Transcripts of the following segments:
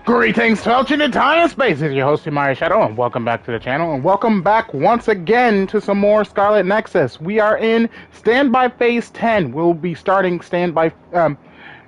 Greetings, felching in time and space. This is your host, Tomoya Shadow, and welcome back to the channel, and welcome back once again to some more Scarlet Nexus. We are in Standby Phase 10. We'll be starting the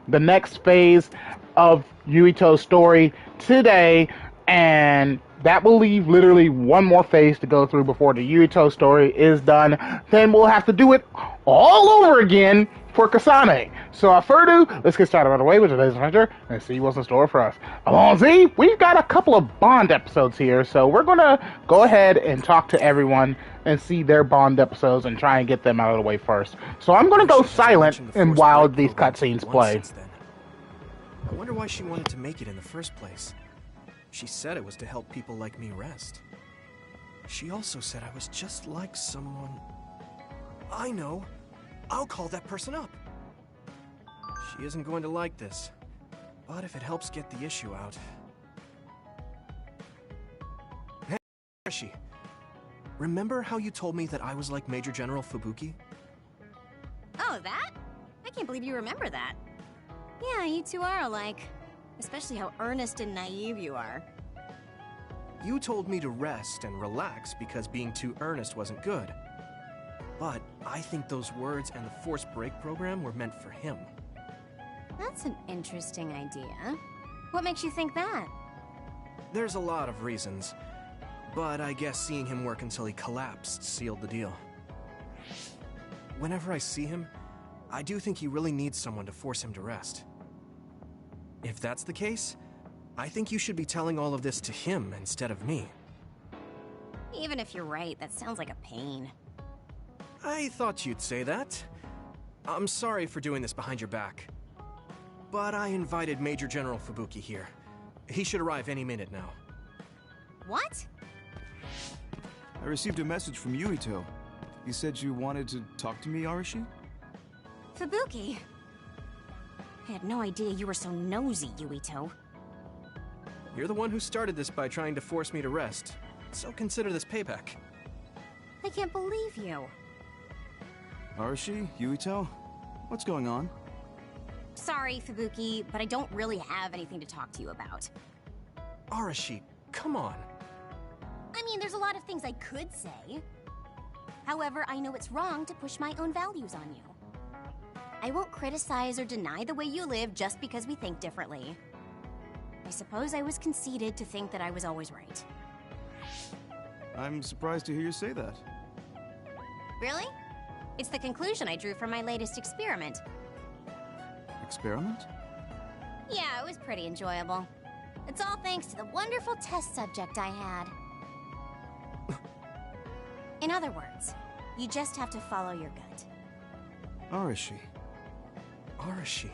next phase of Yuito's story today, and that will leave literally one more phase to go through before the Yuito story is done. Then we'll have to do it all over again for Kasane. So without further ado, let's get started right away with today's adventure and see what's in store for us. Along Z, we've got a couple of Bond episodes here, so we're gonna go ahead and talk to everyone and see their Bond episodes and try and get them out of the way first. So I'm gonna go silent and while these cutscenes play. I wonder why she wanted to make it in the first place. She said it was to help people like me rest. She also said I was just like someone... I know! I'll call that person up! She isn't going to like this, but if it helps get the issue out... Hey, where is she? Remember how you told me that I was like Major General Fubuki? Oh, that? I can't believe you remember that. Yeah, you two are alike. Especially how earnest and naive you are. You told me to rest and relax because being too earnest wasn't good. But I think those words and the forced break program were meant for him. That's an interesting idea. What makes you think that? There's a lot of reasons, but I guess seeing him work until he collapsed sealed the deal. Whenever I see him, I do think he really needs someone to force him to rest. If that's the case, I think you should be telling all of this to him instead of me. Even if you're right, that sounds like a pain. I thought you'd say that. I'm sorry for doing this behind your back. But I invited Major General Fubuki here. He should arrive any minute now. What? I received a message from Yuito. You said you wanted to talk to me, Arashi? Fubuki? I had no idea you were so nosy, Yuito. You're the one who started this by trying to force me to rest, so consider this payback. I can't believe you. Arashi? Yuito? What's going on? Sorry, Fubuki, but I don't really have anything to talk to you about. Arashi, come on. I mean, there's a lot of things I could say. However, I know it's wrong to push my own values on you. I won't criticize or deny the way you live just because we think differently. I suppose I was conceited to think that I was always right. I'm surprised to hear you say that. Really? It's the conclusion I drew from my latest experiment. Experiment? Yeah, it was pretty enjoyable. It's all thanks to the wonderful test subject I had. In other words, you just have to follow your gut. Arashi. Arashi.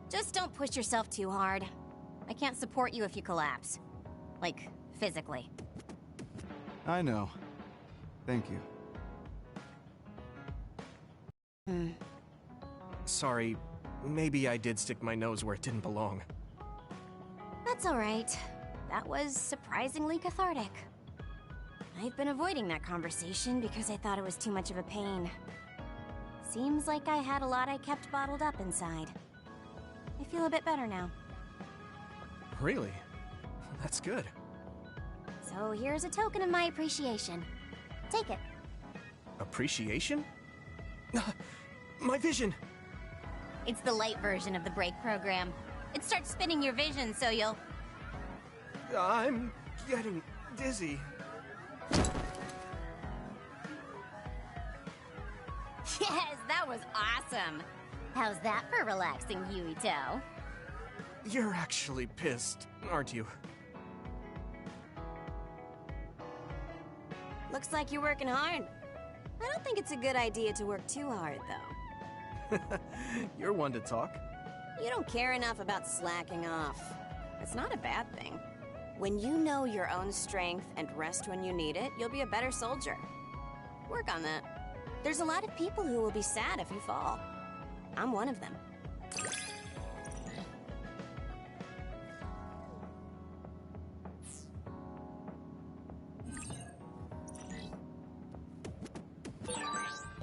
Just don't push yourself too hard. I can't support you if you collapse. Like, physically. I know. Thank you. Sorry, maybe I did stick my nose where it didn't belong. That's alright. That was surprisingly cathartic. I've been avoiding that conversation because I thought it was too much of a pain. Seems like I had a lot I kept bottled up inside. I feel a bit better now. Really? That's good. So here's a token of my appreciation. Take it. Appreciation? My vision! It's the light version of the break program. It starts spinning your vision, so you'll... I'm getting dizzy. Yes, that was awesome! How's that for relaxing, Yuito? You're actually pissed, aren't you? Looks like you're working hard. I don't think it's a good idea to work too hard, though. You're one to talk. You don't care enough about slacking off. It's not a bad thing. When you know your own strength and rest when you need it, you'll be a better soldier. Work on that. There's a lot of people who will be sad if you fall. I'm one of them.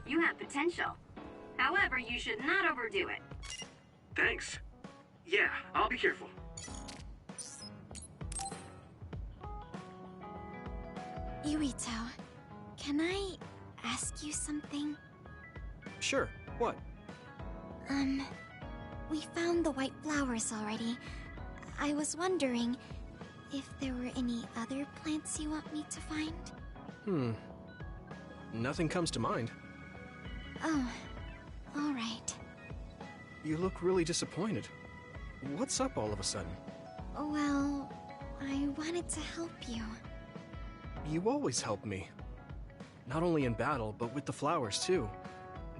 You have potential. However, you should not overdo it. Thanks. Yeah, I'll be careful. Yuito, can I ask you something? Sure, what? We found the white flowers already. I was wondering if there were any other plants you want me to find? Nothing comes to mind. Oh, alright. You look really disappointed. What's up all of a sudden? Well, I wanted to help you. You always help me. Not only in battle, but with the flowers too.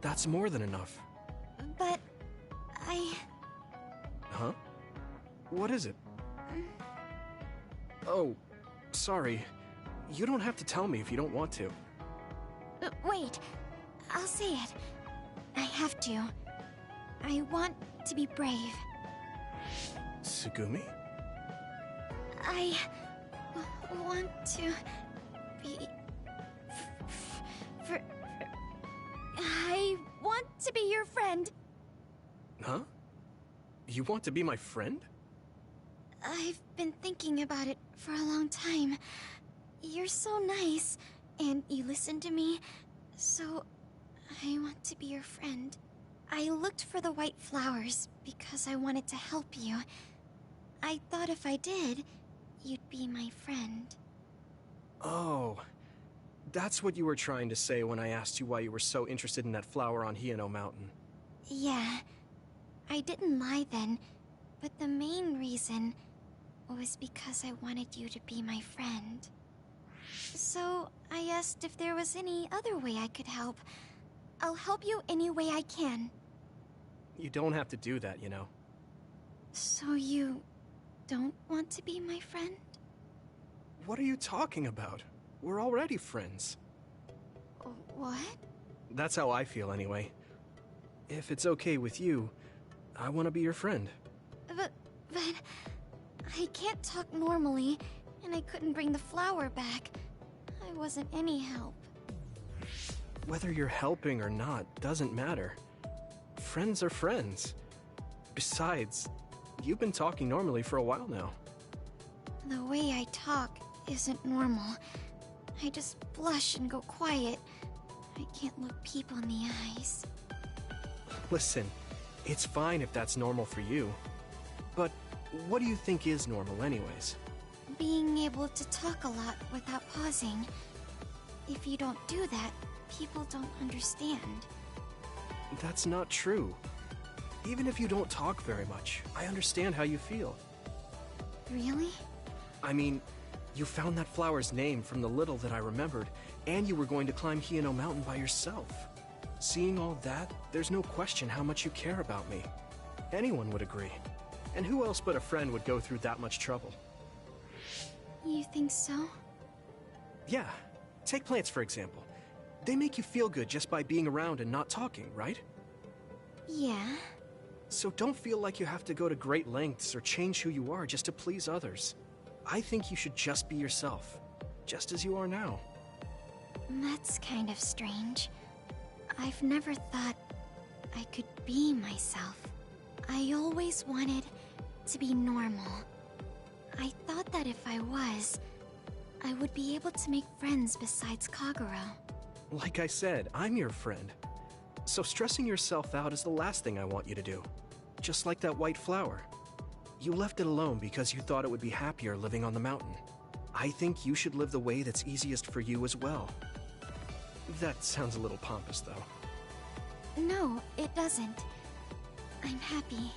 That's more than enough. But Huh? What is it? Oh, sorry. You don't have to tell me if you don't want to. Wait, I'll say it. I have to. I want to be brave. Tsugumi? I want to be... I want to be your friend. Huh? You want to be my friend? I've been thinking about it for a long time. You're so nice, and you listen to me, so I want to be your friend. I looked for the white flowers because I wanted to help you. I thought if I did, you'd be my friend. Oh, that's what you were trying to say when I asked you why you were so interested in that flower on Hiyano Mountain. Yeah, I didn't lie then, but the main reason was because I wanted you to be my friend. So I asked if there was any other way I could help. I'll help you any way I can. You don't have to do that, you know. So you don't want to be my friend? What are you talking about? We're already friends. What? That's how I feel anyway. If it's okay with you, I want to be your friend. But I can't talk normally, and I couldn't bring the flower back. I wasn't any help. Whether you're helping or not doesn't matter. Friends are friends. Besides, you've been talking normally for a while now. The way I talk isn't normal. I just blush and go quiet. I can't look people in the eyes. Listen, it's fine if that's normal for you. But what do you think is normal anyways? Being able to talk a lot without pausing. If you don't do that, people don't understand. That's not true. Even if you don't talk very much, I understand how you feel. Really? I mean, you found that flower's name from the little that I remembered, and you were going to climb Hiyano Mountain by yourself. Seeing all that, there's no question how much you care about me. Anyone would agree. And who else but a friend would go through that much trouble? You think so? Yeah. Take plants, for example. They make you feel good just by being around and not talking, right? Yeah. So don't feel like you have to go to great lengths or change who you are just to please others. I think you should just be yourself, just as you are now. That's kind of strange. I've never thought I could be myself. I always wanted to be normal. I thought that if I was, I would be able to make friends besides Kagero. Like I said, I'm your friend. So stressing yourself out is the last thing I want you to do. Just like that white flower. You left it alone because you thought it would be happier living on the mountain. I think you should live the way that's easiest for you as well. That sounds a little pompous, though. No, it doesn't. I'm happy.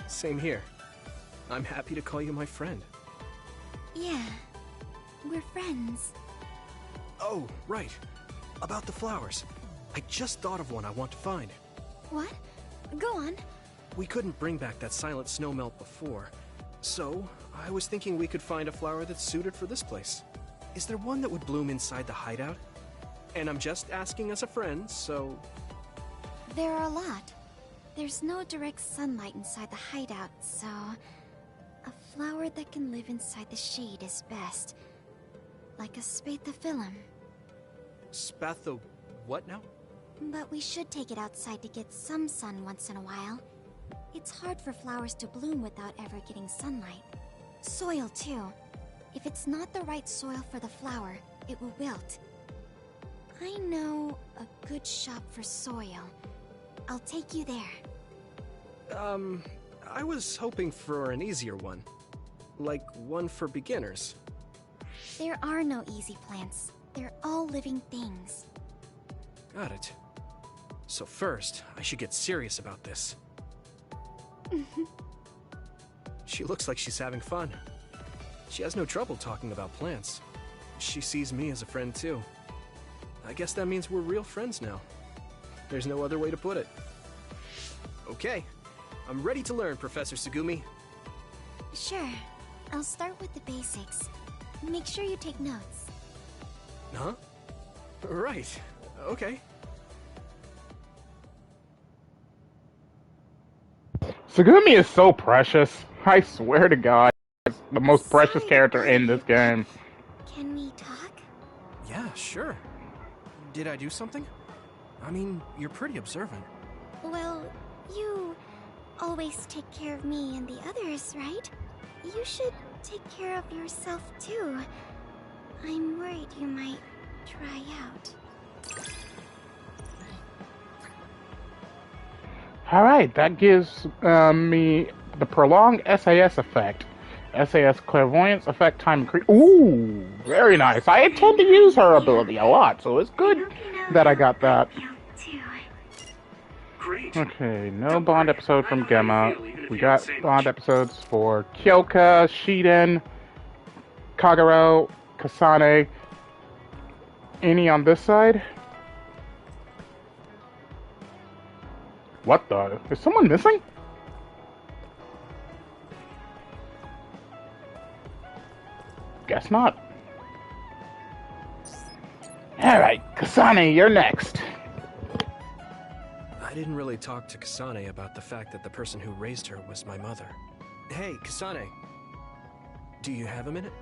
Same here. I'm happy to call you my friend. Yeah, we're friends. Oh, right. About the flowers. I just thought of one I want to find. What? Go on. We couldn't bring back that silent snowmelt before, so I was thinking we could find a flower that's suited for this place. Is there one that would bloom inside the hideout? And I'm just asking as a friend, so... There are a lot. There's no direct sunlight inside the hideout, so... A flower that can live inside the shade is best. Like a spathiphyllum. Spatho... what now? But we should take it outside to get some sun once in a while. It's hard for flowers to bloom without ever getting sunlight. Soil, too. If it's not the right soil for the flower, it will wilt. I know a good shop for soil. I'll take you there. I was hoping for an easier one. Like one for beginners. There are no easy plants. They're all living things. Got it. So first, I should get serious about this. She looks like she's having fun. She has no trouble talking about plants. She sees me as a friend too. I guess that means we're real friends now. There's no other way to put it. Okay, I'm ready to learn, Professor Tsugumi. Sure. I'll start with the basics. Make sure you take notes. Huh? Right. Okay. Tsugumi is so precious. I swear to God, it's the most precious character in this game. Can we talk? Yeah, sure. Did I do something? I mean, you're pretty observant. Well, you always take care of me and the others, right? You should take care of yourself too. I'm worried you might try out. Alright, that gives me the prolonged SAS effect. SAS clairvoyance effect time increase. Ooh, very nice. I tend to use her ability a lot, so it's good that I got that. Okay, no Bond episode from Gemma. We got Bond episodes for Kyoka, Shiden, Kagero, Kasane. Any on this side? What the? Is someone missing? Guess not. Alright, Kasane, you're next. I didn't really talk to Kasane about the fact that the person who raised her was my mother. Hey, Kasane. Do you have a minute?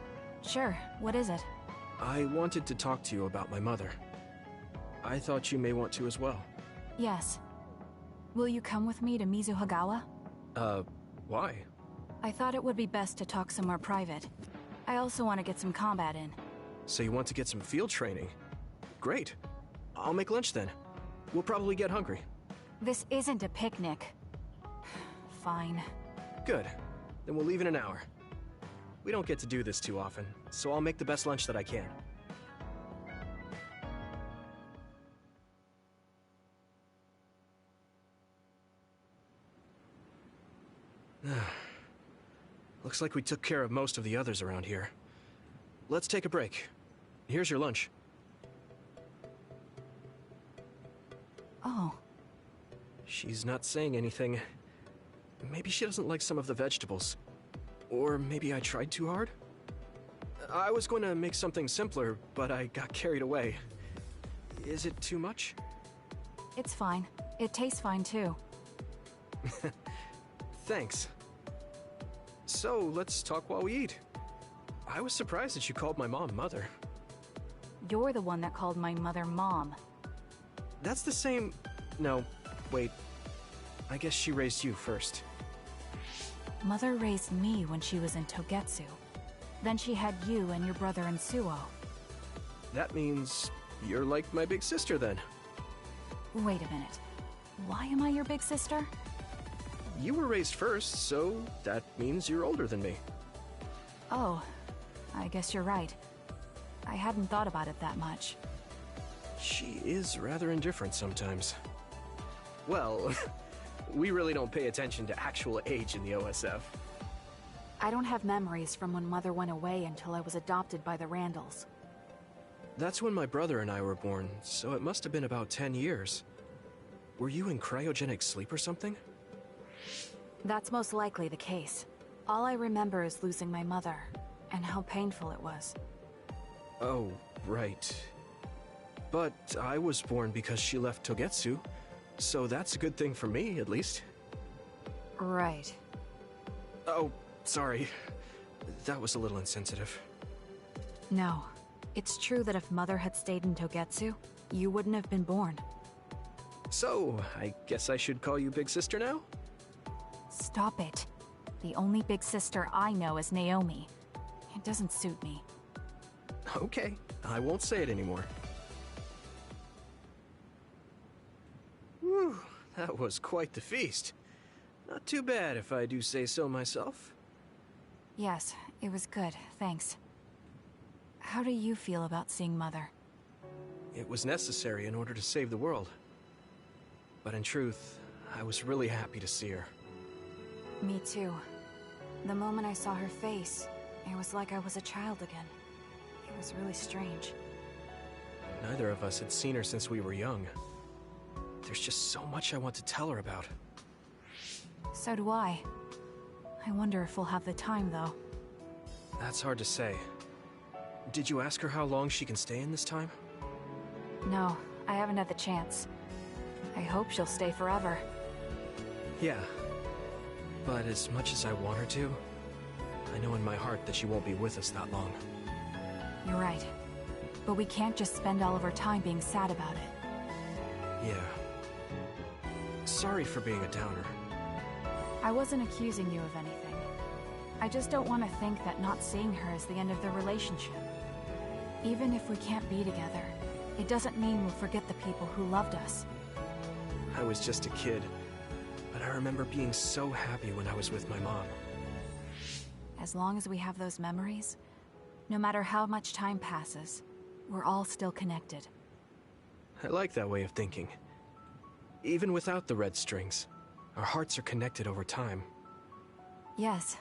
Sure. What is it? I wanted to talk to you about my mother. I thought you may want to as well. Yes. Will you come with me to Mizuhagawa? Why? I thought it would be best to talk somewhere private. I also want to get some combat in. So you want to get some field training? Great. I'll make lunch then. We'll probably get hungry. This isn't a picnic. Fine. Good. Then we'll leave in an hour. We don't get to do this too often, so I'll make the best lunch that I can. Looks like we took care of most of the others around here. Let's take a break. Here's your lunch. Oh. She's not saying anything. Maybe she doesn't like some of the vegetables. Or maybe I tried too hard? I was going to make something simpler, but I got carried away. Is it too much? It's fine. It tastes fine too. Thanks. So, let's talk while we eat. I was surprised that you called my mom Mother. You're the one that called my mother Mom. That's the same... No, wait. I guess she raised you first. Mother raised me when she was in Togetsu. Then she had you and your brother in Suo. That means you're like my big sister then. Wait a minute. Why am I your big sister? You were raised first, so that means you're older than me. Oh, I guess you're right. I hadn't thought about it that much. She is rather indifferent sometimes. Well, we really don't pay attention to actual age in the OSF. I don't have memories from when Mother went away until I was adopted by the Randalls. That's when my brother and I were born, so it must have been about 10 years. Were you in cryogenic sleep or something? That's most likely the case. All I remember is losing my mother, and how painful it was. Oh, right. But I was born because she left Togetsu, so that's a good thing for me, at least. Right. Oh, sorry. That was a little insensitive. No. It's true that if Mother had stayed in Togetsu, you wouldn't have been born. So, I guess I should call you Big Sister now? Stop it. The only big sister I know is Naomi. It doesn't suit me. Okay, I won't say it anymore. Whew, that was quite the feast. Not too bad if I do say so myself. Yes, it was good, thanks. How do you feel about seeing Mother? It was necessary in order to save the world. But in truth, I was really happy to see her. Me too. The moment I saw her face, it was like I was a child again. It was really strange. Neither of us had seen her since we were young. There's just so much I want to tell her about. So do I. I wonder if we'll have the time, though. That's hard to say. Did you ask her how long she can stay in this time? No, I haven't had the chance. I hope she'll stay forever. Yeah. But as much as I want her to, I know in my heart that she won't be with us that long. You're right. But we can't just spend all of our time being sad about it. Yeah. Sorry for being a downer. I wasn't accusing you of anything. I just don't want to think that not seeing her is the end of the relationship. Even if we can't be together, it doesn't mean we'll forget the people who loved us. I was just a kid, but I remember being so happy when I was with my mom. As long as we have those memories, no matter how much time passes, we're all still connected. I like that way of thinking. Even without the red strings, our hearts are connected over time. Yes.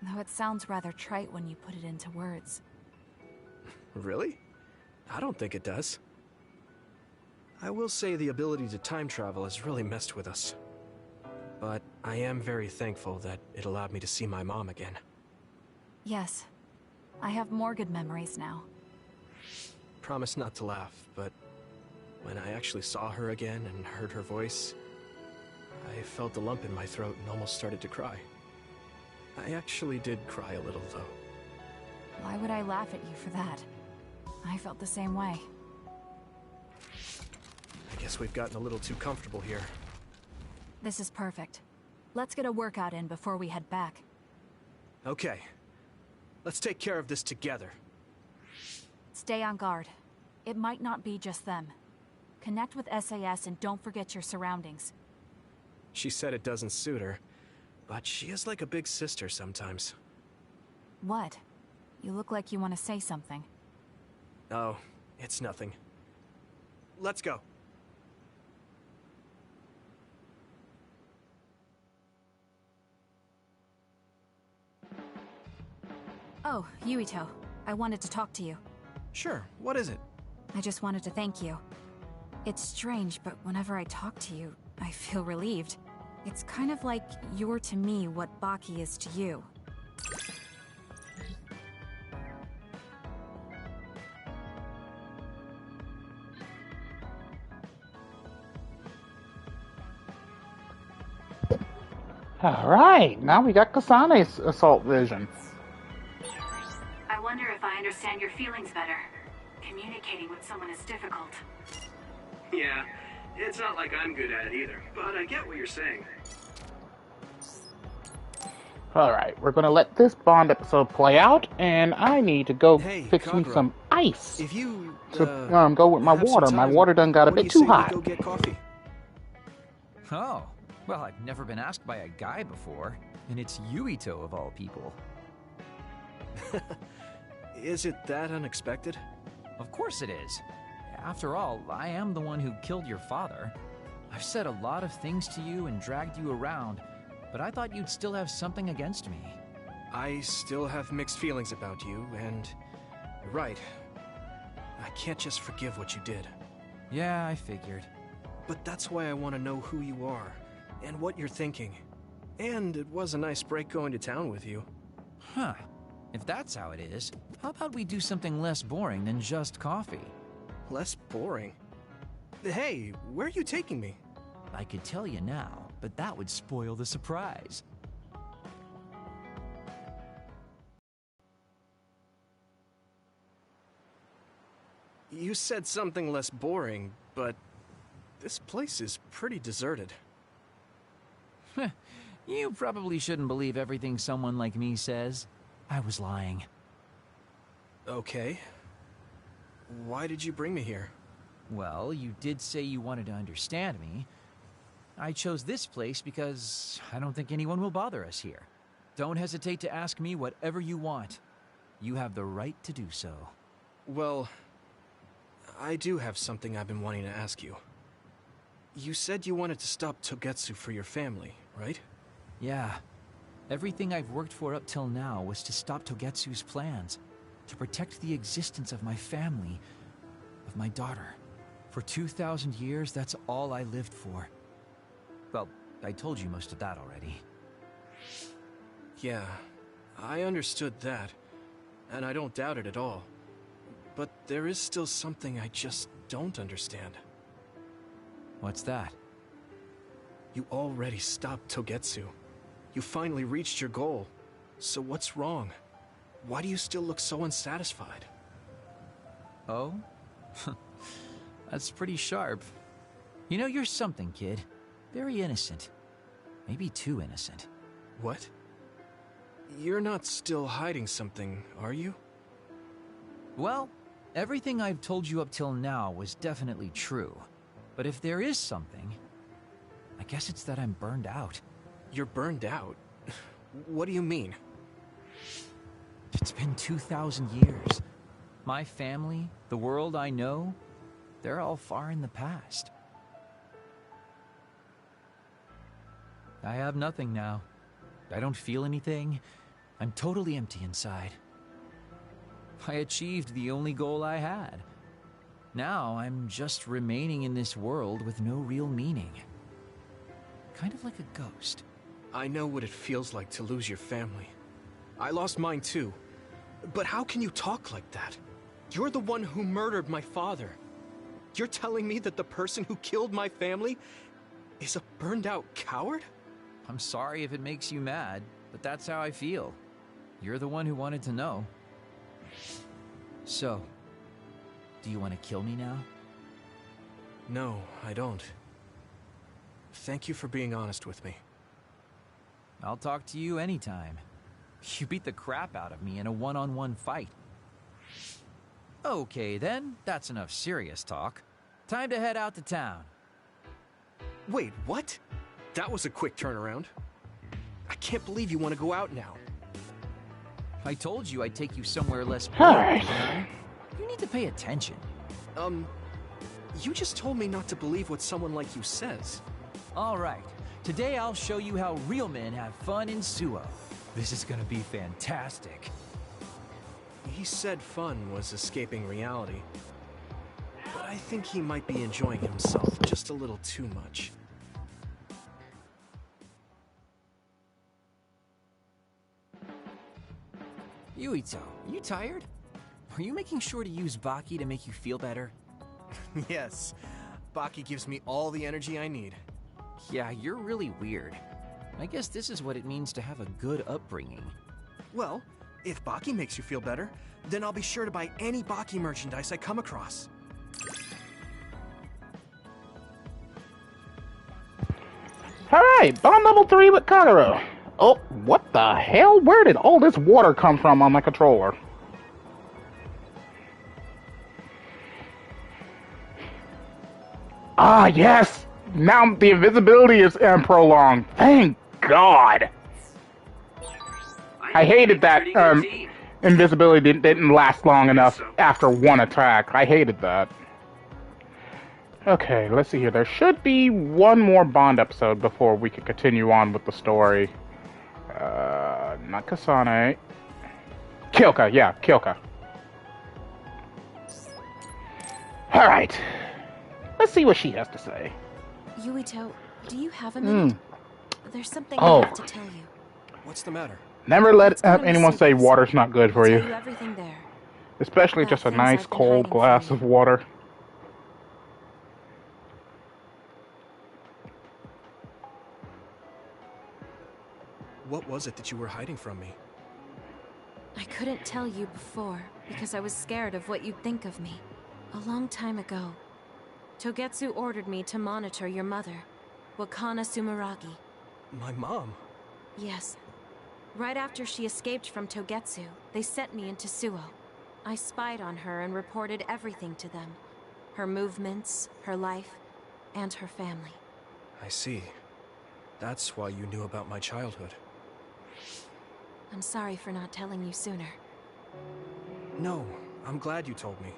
Though it sounds rather trite when you put it into words. Really? I don't think it does. I will say the ability to time travel has really messed with us. But I am very thankful that it allowed me to see my mom again. Yes. I have more good memories now. Promise not to laugh, but when I actually saw her again and heard her voice, I felt a lump in my throat and almost started to cry. I actually did cry a little, though. Why would I laugh at you for that? I felt the same way. I guess we've gotten a little too comfortable here. This is perfect. Let's get a workout in before we head back. Okay. Let's take care of this together. Stay on guard. It might not be just them. Connect with SAS and don't forget your surroundings. She said it doesn't suit her, but she is like a big sister sometimes. What? You look like you want to say something. Oh, it's nothing. Let's go. Oh, Yuito. I wanted to talk to you. Sure, what is it? I just wanted to thank you. It's strange, but whenever I talk to you, I feel relieved. It's kind of like you're to me what Baki is to you. Alright, now we got Kasane's assault vision. I wonder if I understand your feelings better. Communicating with someone is difficult. Yeah, it's not like I'm good at it either, but I get what you're saying. Alright, we're gonna let this Bond episode play out, and I need to go Hey, fix me Kagura. some ice. If you, So, go with my have some water. My time, water done got a what do bit you too say we hot. Go get coffee. Oh, well, I've never been asked by a guy before, and it's Yuito of all people. Is it that unexpected? Of course it is. After all, I am the one who killed your father. I've said a lot of things to you and dragged you around, but I thought you'd still have something against me. I still have mixed feelings about you, and you're right. I can't just forgive what you did. Yeah, I figured. But that's why I want to know who you are, and what you're thinking. And it was a nice break going to town with you. Huh. If that's how it is, how about we do something less boring than just coffee? Less boring. Hey, where are you taking me? I could tell you now, but that would spoil the surprise. You said something less boring, but this place is pretty deserted. You probably shouldn't believe everything someone like me says. I was lying. Okay. Why did you bring me here? Well, you did say you wanted to understand me. I chose this place because I don't think anyone will bother us here. Don't hesitate to ask me whatever you want. You have the right to do so. Well, I do have something I've been wanting to ask you. You said you wanted to stop Togetsu for your family, right? Yeah. Everything I've worked for up till now was to stop Togetsu's plans, to protect the existence of my family, of my daughter. For 2,000 years, that's all I lived for. Well, I told you most of that already. Yeah, I understood that, and I don't doubt it at all. But there is still something I just don't understand. What's that? You already stopped Togetsu. You finally reached your goal. So what's wrong? Why do you still look so unsatisfied? Oh? That's pretty sharp. You know, you're something, kid. Very innocent. Maybe too innocent. What? You're not still hiding something, are you? Well, everything I've told you up till now was definitely true. But if there is something, I guess it's that I'm burned out. You're burned out? What do you mean? It's been 2,000 years. My family, the world I know, they're all far in the past. I have nothing now. I don't feel anything. I'm totally empty inside. I achieved the only goal I had. Now I'm just remaining in this world with no real meaning. Kind of like a ghost. I know what it feels like to lose your family. I lost mine too. But how can you talk like that? You're the one who murdered my father. You're telling me that the person who killed my family is a burned-out coward? I'm sorry if it makes you mad, but that's how I feel. You're the one who wanted to know. So, do you want to kill me now? No, I don't. Thank you for being honest with me. I'll talk to you anytime. You beat the crap out of me in a one-on-one fight. Okay then, that's enough serious talk. Time to head out to town. Wait, what? That was a quick turnaround. I can't believe you want to go out now. I told you I'd take you somewhere less Alright. boring. You need to pay attention. You just told me not to believe what someone like you says. Alright, today I'll show you how real men have fun in Suo. This is gonna be fantastic. He said fun was escaping reality. But I think he might be enjoying himself just a little too much. Yuito, are you tired? Are you making sure to use Baki to make you feel better? Yes, Baki gives me all the energy I need. Yeah, you're really weird. I guess this is what it means to have a good upbringing. Well, if Baki makes you feel better, then I'll be sure to buy any Baki merchandise I come across. Alright, bond level 3 with Kagero. Oh, what the hell? Where did all this water come from on my controller? Ah, yes! Now the invisibility is prolonged. Thank God! I hated that invisibility didn't last long enough after one attack. I hated that. Okay, let's see here. There should be one more Bond episode before we can continue on with the story. Not Kasane. Kyoka, yeah, Kyoka. Alright. Let's see what she has to say. Yuito, do you have a minute? There's something I have to tell you. What's the matter? Never let anyone say water's not good for you. Everything there. Especially just a nice cold glass of water. What was it that you were hiding from me? I couldn't tell you before because I was scared of what you'd think of me. A long time ago, Togetsu ordered me to monitor your mother, Wakana Sumeragi. My mom? Yes. Right after she escaped from Togetsu, they sent me into Suo. I spied on her and reported everything to them. Her movements, her life, and her family. I see. That's why you knew about my childhood. I'm sorry for not telling you sooner. No, I'm glad you told me.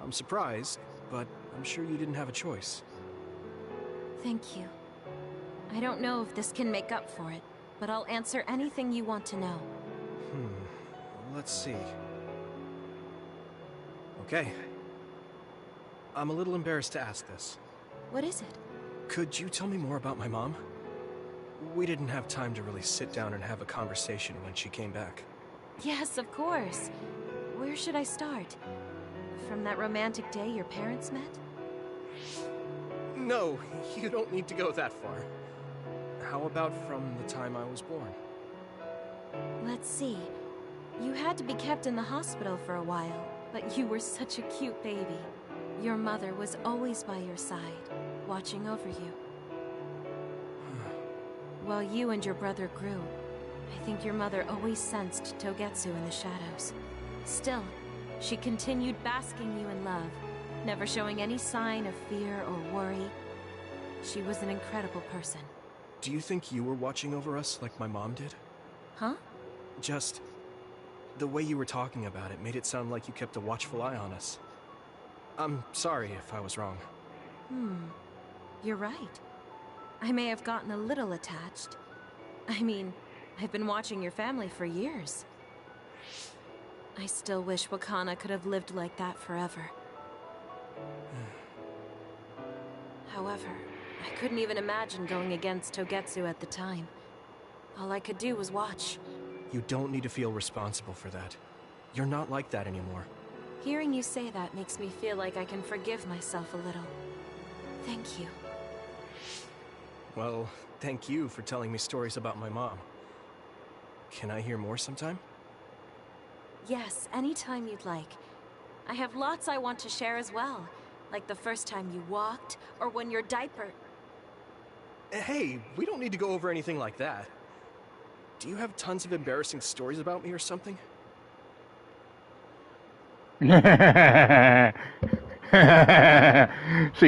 I'm surprised, but I'm sure you didn't have a choice. Thank you. I don't know if this can make up for it, but I'll answer anything you want to know. Let's see. Okay. I'm a little embarrassed to ask this. What is it? Could you tell me more about my mom? We didn't have time to really sit down and have a conversation when she came back. Yes, of course. Where should I start? From that romantic day your parents met? No, you don't need to go that far. How about from the time I was born? Let's see. You had to be kept in the hospital for a while, but you were such a cute baby. Your mother was always by your side, watching over you. While you and your brother grew, I think your mother always sensed Togetsu in the shadows. Still, she continued basking you in love, never showing any sign of fear or worry. She was an incredible person. Do you think you were watching over us like my mom did? Huh? Just... the way you were talking about it made it sound like you kept a watchful eye on us. I'm sorry if I was wrong. You're right. I may have gotten a little attached. I mean, I've been watching your family for years. I still wish Wakana could have lived like that forever. However, I couldn't even imagine going against Togetsu at the time. All I could do was watch. You don't need to feel responsible for that. You're not like that anymore. Hearing you say that makes me feel like I can forgive myself a little. Thank you. Well, thank you for telling me stories about my mom. Can I hear more sometime? Yes, anytime you'd like. I have lots I want to share as well. Like the first time you walked, or when your diaper... Hey, we don't need to go over anything like that. Do you have tons of embarrassing stories about me or something? She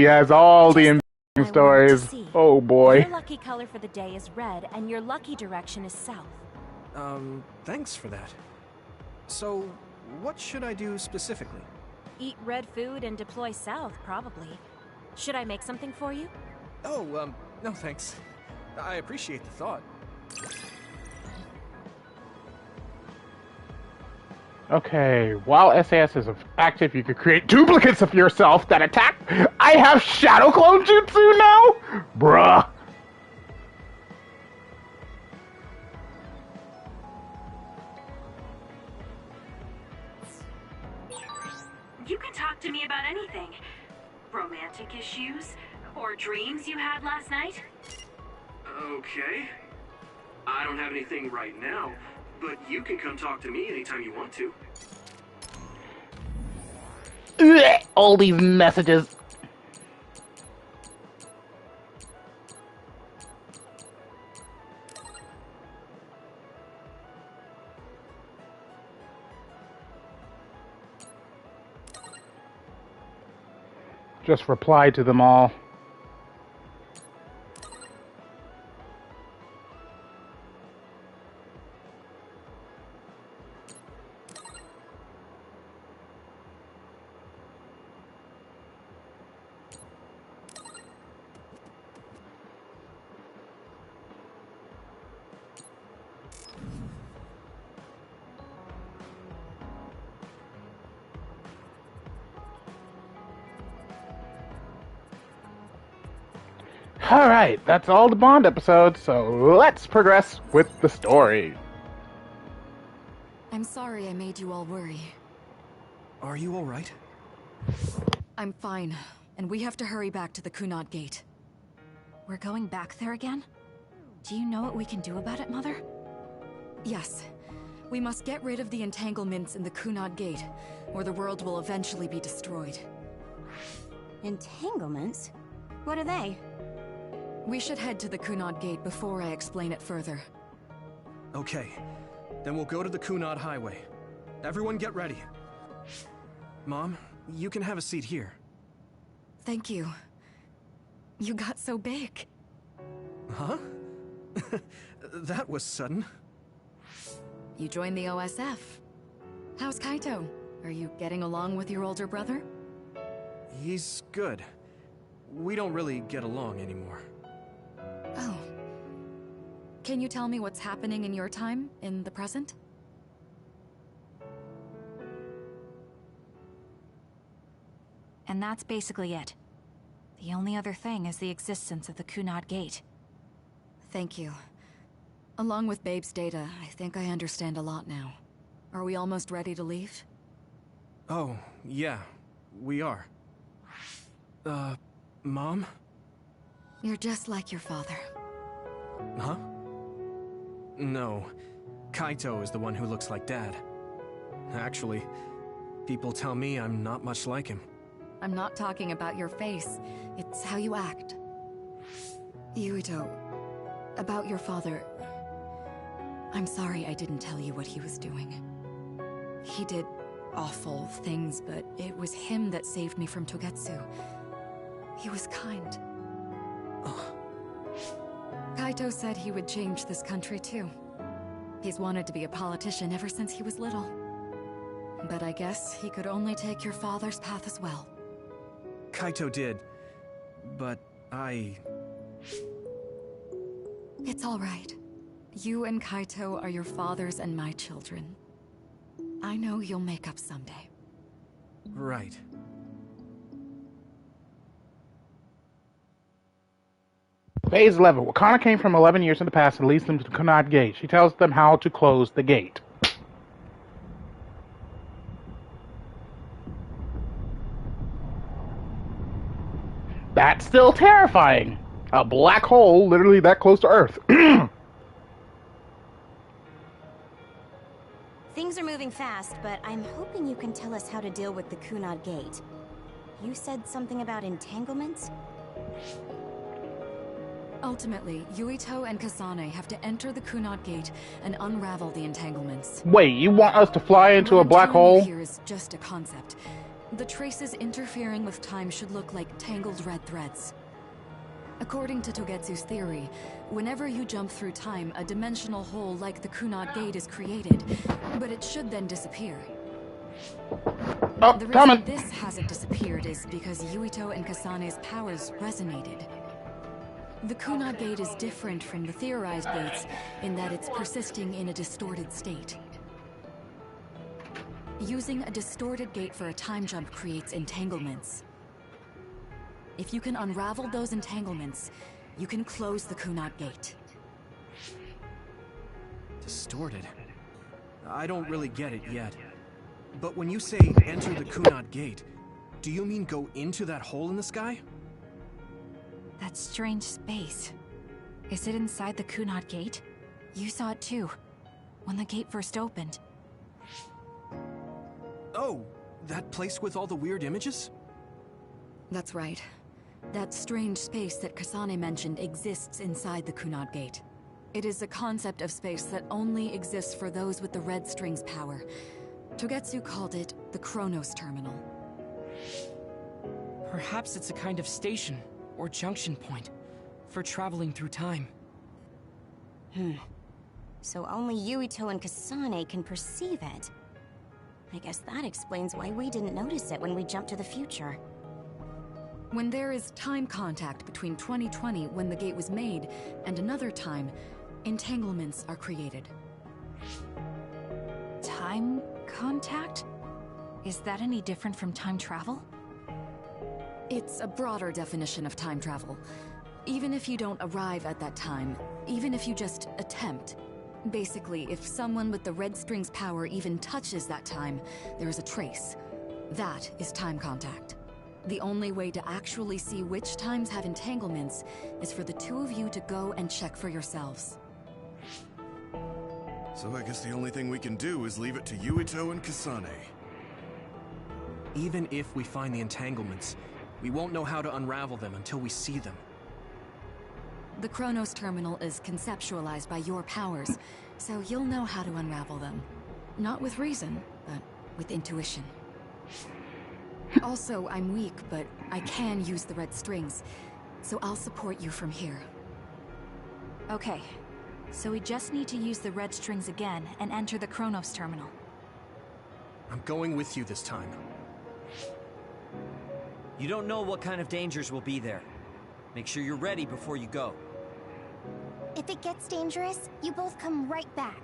has all the embarrassing stories. Oh boy. Your lucky color for the day is red, and your lucky direction is south. Thanks for that. So, what should I do specifically? Eat red food and deploy south, probably. Should I make something for you? Oh, no thanks. I appreciate the thought. Okay, while SAS is active, you could create duplicates of yourself that attack. I have shadow clone jutsu now? Bruh. You can talk to me about anything. Romantic issues, or dreams you had last night. Okay. I don't have anything right now, but you can come talk to me anytime you want to. All these messages. Just reply to them all. Alright, that's all the Bond episodes, so let's progress with the story. I'm sorry I made you all worry. Are you alright? I'm fine, and we have to hurry back to the Kunad Gate. We're going back there again? Do you know what we can do about it, Mother? Yes. We must get rid of the entanglements in the Kunad Gate, or the world will eventually be destroyed. Entanglements? What are they? We should head to the Kunad Gate before I explain it further. Okay, then we'll go to the Kunad Highway. Everyone get ready. Mom, you can have a seat here. Thank you. You got so big. Huh? That was sudden. You joined the OSF. How's Kaito? Are you getting along with your older brother? He's good. We don't really get along anymore. Oh. Can you tell me what's happening in your time, in the present? And that's basically it. The only other thing is the existence of the Kunad Gate. Thank you. Along with Babe's data, I think I understand a lot now. Are we almost ready to leave? Oh, yeah, we are. Mom? You're just like your father. Huh? No. Kaito is the one who looks like Dad. Actually, people tell me I'm not much like him. I'm not talking about your face. It's how you act. Yuito, about your father... I'm sorry I didn't tell you what he was doing. He did awful things, but it was him that saved me from Togetsu. He was kind. Kaito said he would change this country too. He's wanted to be a politician ever since he was little. But I guess he could only take your father's path as well. Kaito did, but It's all right. You and Kaito are your father's and my children. I know you'll make up someday. Right. Phase 11. Wakana came from 11 years in the past and leads them to the Kunad Gate. She tells them how to close the gate. That's still terrifying. A black hole literally that close to Earth. Things are moving fast, but I'm hoping you can tell us how to deal with the Kunad Gate. You said something about entanglements? Ultimately, Yuito and Kasane have to enter the Kunad Gate and unravel the entanglements. Wait, you want us to fly into a What I'm black telling you hole? here is just a concept. The traces interfering with time should look like tangled red threads. According to Togetsu's theory, whenever you jump through time, a dimensional hole like the Kunad Gate is created, but it should then disappear. Oh, The coming. reason this hasn't disappeared is because Yuito and Kasane's powers resonated. The Kunad Gate is different from the theorized gates in that it's persisting in a distorted state. Using a distorted gate for a time jump creates entanglements. If you can unravel those entanglements, you can close the Kunad Gate. Distorted? I don't really get it yet. But when you say enter the Kunad Gate, do you mean go into that hole in the sky? That strange space. Is it inside the Kunad Gate? You saw it too, when the gate first opened. Oh, that place with all the weird images? That's right. That strange space that Kasane mentioned exists inside the Kunad Gate. It is a concept of space that only exists for those with the red string's power. Togetsu called it the Chronos Terminal. Perhaps it's a kind of station, or junction point, for traveling through time. So only Yuito and Kasane can perceive it. I guess that explains why we didn't notice it when we jumped to the future. When there is time contact between 2020, when the gate was made, and another time, entanglements are created. Time contact? Is that any different from time travel? It's a broader definition of time travel. Even if you don't arrive at that time, even if you just attempt. Basically, if someone with the red string's power even touches that time, there is a trace. That is time contact. The only way to actually see which times have entanglements is for the two of you to go and check for yourselves. So I guess the only thing we can do is leave it to Yuito and Kasane. Even if we find the entanglements, we won't know how to unravel them until we see them. The Chronos Terminal is conceptualized by your powers, so you'll know how to unravel them. Not with reason, but with intuition. Also, I'm weak, but I can use the red strings, so I'll support you from here. Okay, so we just need to use the red strings again and enter the Chronos Terminal. I'm going with you this time. You don't know what kind of dangers will be there. Make sure you're ready before you go. If it gets dangerous, you both come right back.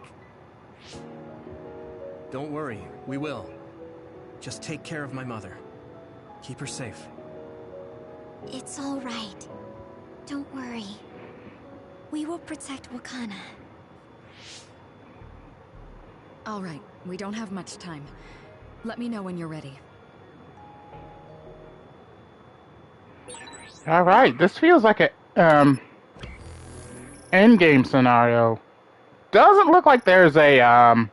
Don't worry, we will. Just take care of my mother. Keep her safe. It's all right. Don't worry. We will protect Wakana. All right, we don't have much time. Let me know when you're ready. All right, this feels like a endgame scenario. Doesn't look like there's a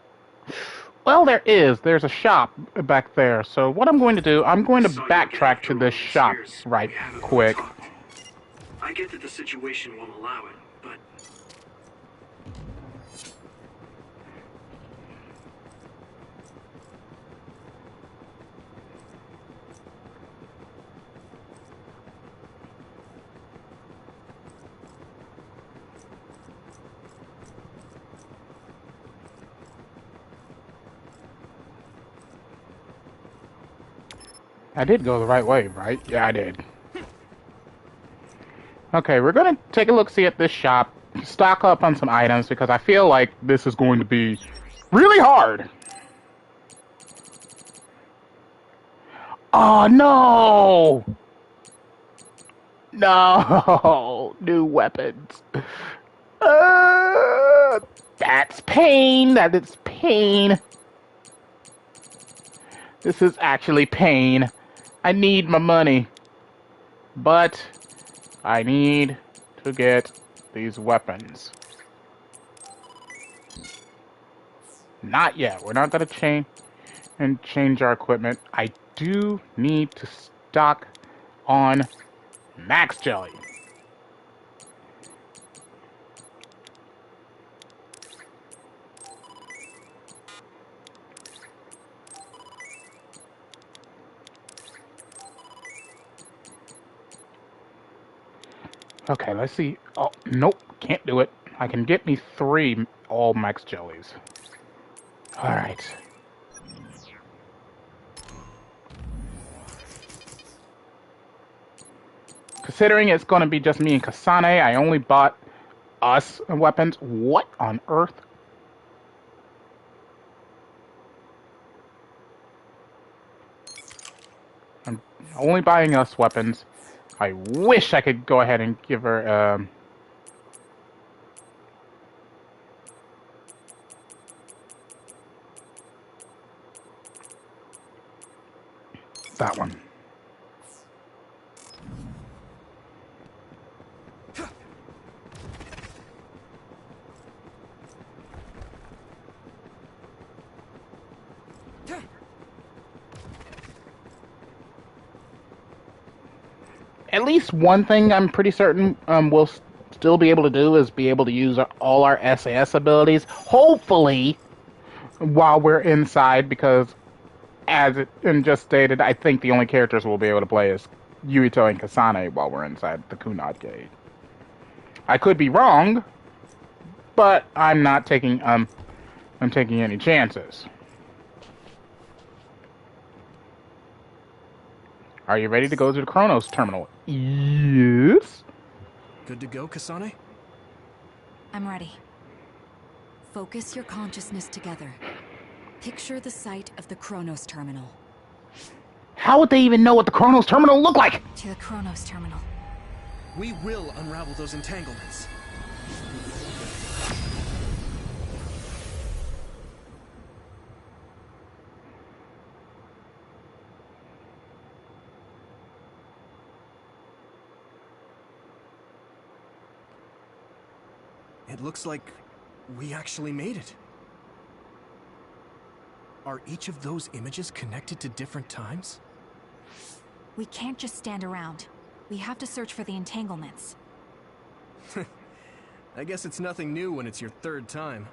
well, there is. There's a shop back there. So what I'm going to do, I'm going to backtrack to this shop right quick. I get that the situation won't allow it, but I did go the right way, right? Yeah, I did. Okay, we're gonna take a look-see at this shop, stock up on some items, because I feel like this is going to be really hard. Oh, no! No! New weapons. That's pain. That is pain. This is actually pain. I need my money. But I need to get these weapons. Not yet. We're not going to change our equipment. I do need to stock on Max Jelly. Okay, let's see. Oh, nope, can't do it. I can get me 3 all Max Jellies. Alright. Considering it's going to be just me and Kasane, I only bought us weapons. What on earth? I'm only buying us weapons. I wish I could go ahead and give her, that one. At least one thing I'm pretty certain we'll still be able to do is be able to use all our SAS abilities, hopefully, while we're inside, because as it just stated, I think the only characters we'll be able to play is Yuito and Kasane while we're inside the Kunad Gate. I could be wrong, but I'm not taking I'm taking any chances. Are you ready to go to the Chronos Terminal? Yes. Good to go, Kasane? I'm ready. Focus your consciousness together. Picture the site of the Chronos Terminal. How would they even know what the Chronos Terminal looked like? To the Chronos Terminal. We will unravel those entanglements. It looks like we actually made it. Are each of those images connected to different times? We can't just stand around. We have to search for the entanglements. I guess it's nothing new when it's your third time.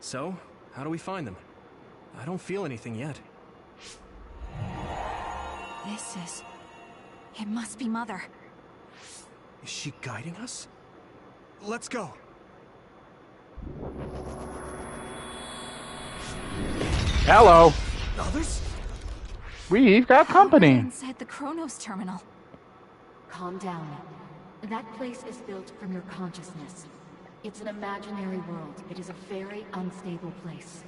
So, how do we find them? I don't feel anything yet. It must be Mother. Is she guiding us? Let's go! Hello. Others? We've got company. Inside the Chronos terminal. Calm down. That place is built from your consciousness. It's an imaginary world. It is a very unstable place.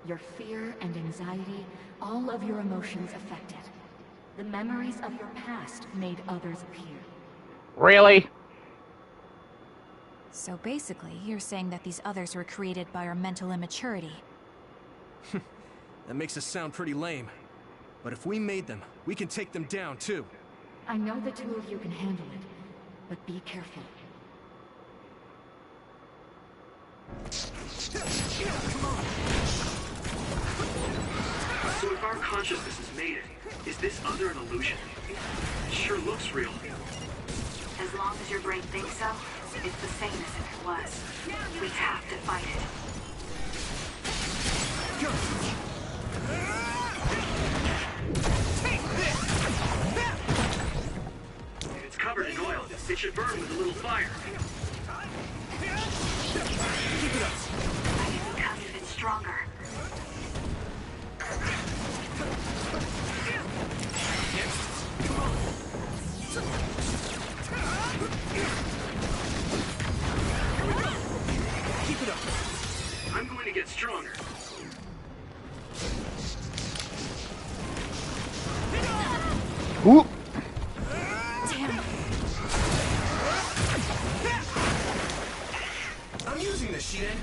Your fear and anxiety, all of your emotions affected. The memories of your past made others appear. Really? So basically, you're saying that these others were created by our mental immaturity. That makes us sound pretty lame. But if we made them, we can take them down, too. I know the two of you can handle it, but be careful. Come on! So if our consciousness has made it, is this other an illusion? It sure looks real. As long as your brain thinks so, it's the same as if it was. We have to fight it. If it's covered in oil, it should burn with a little fire. Keep it up! I can become even stronger. Keep it up! I'm going to get stronger. Ooh. Damn. I'm using this, Shiden.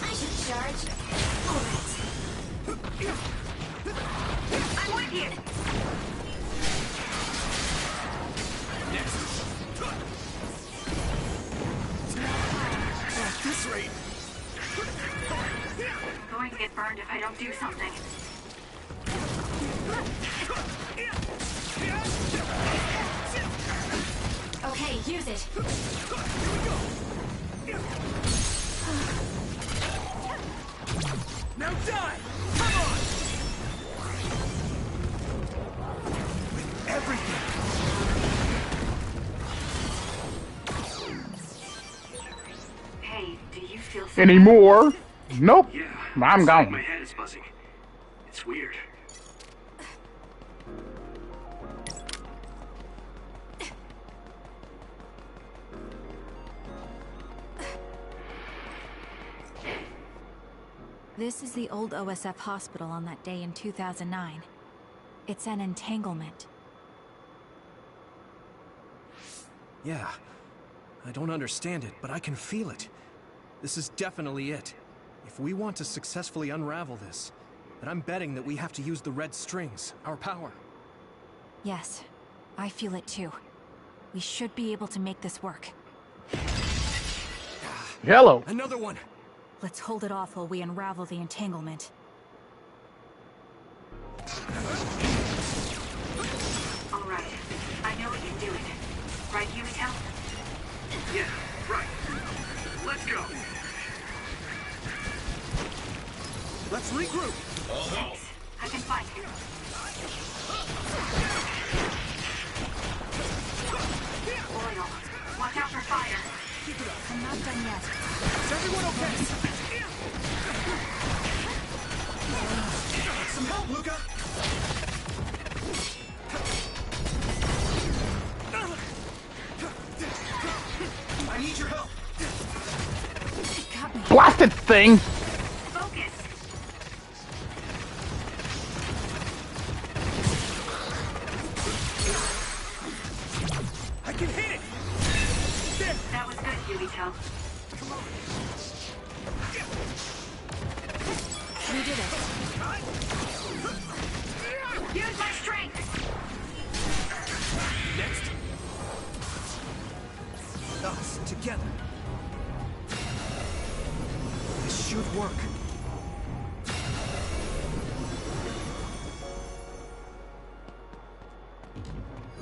I should charge. I'm with you! At this rate! I'm going to get burned if I don't do something. Okay, use it. Now die! Come on! With everything! Hey, do you feel Anymore? Nope. Yeah. I'm it's like gone. my head is buzzing. It's weird. This is the old OSF hospital on that day in 2009. It's an entanglement. Yeah. I don't understand it, but I can feel it. This is definitely it. If we want to successfully unravel this, then I'm betting that we have to use the red strings, our power. Yes, I feel it too. We should be able to make this work. Hello. Another one! Let's hold it off while we unravel the entanglement. All right. I know we can do it. Right, Yumiko? Yeah, right. Let's go. Let's regroup! Thanks. I can fight. Oil. Watch out for fire. Keep it up! I'm not done yet. Is everyone okay? Some help, Luca! I need your help! Got me. Blasted thing. Focus. I can hit it! There! That was good, Yumiko. Come on! We did it. Use my strength. Next! should work.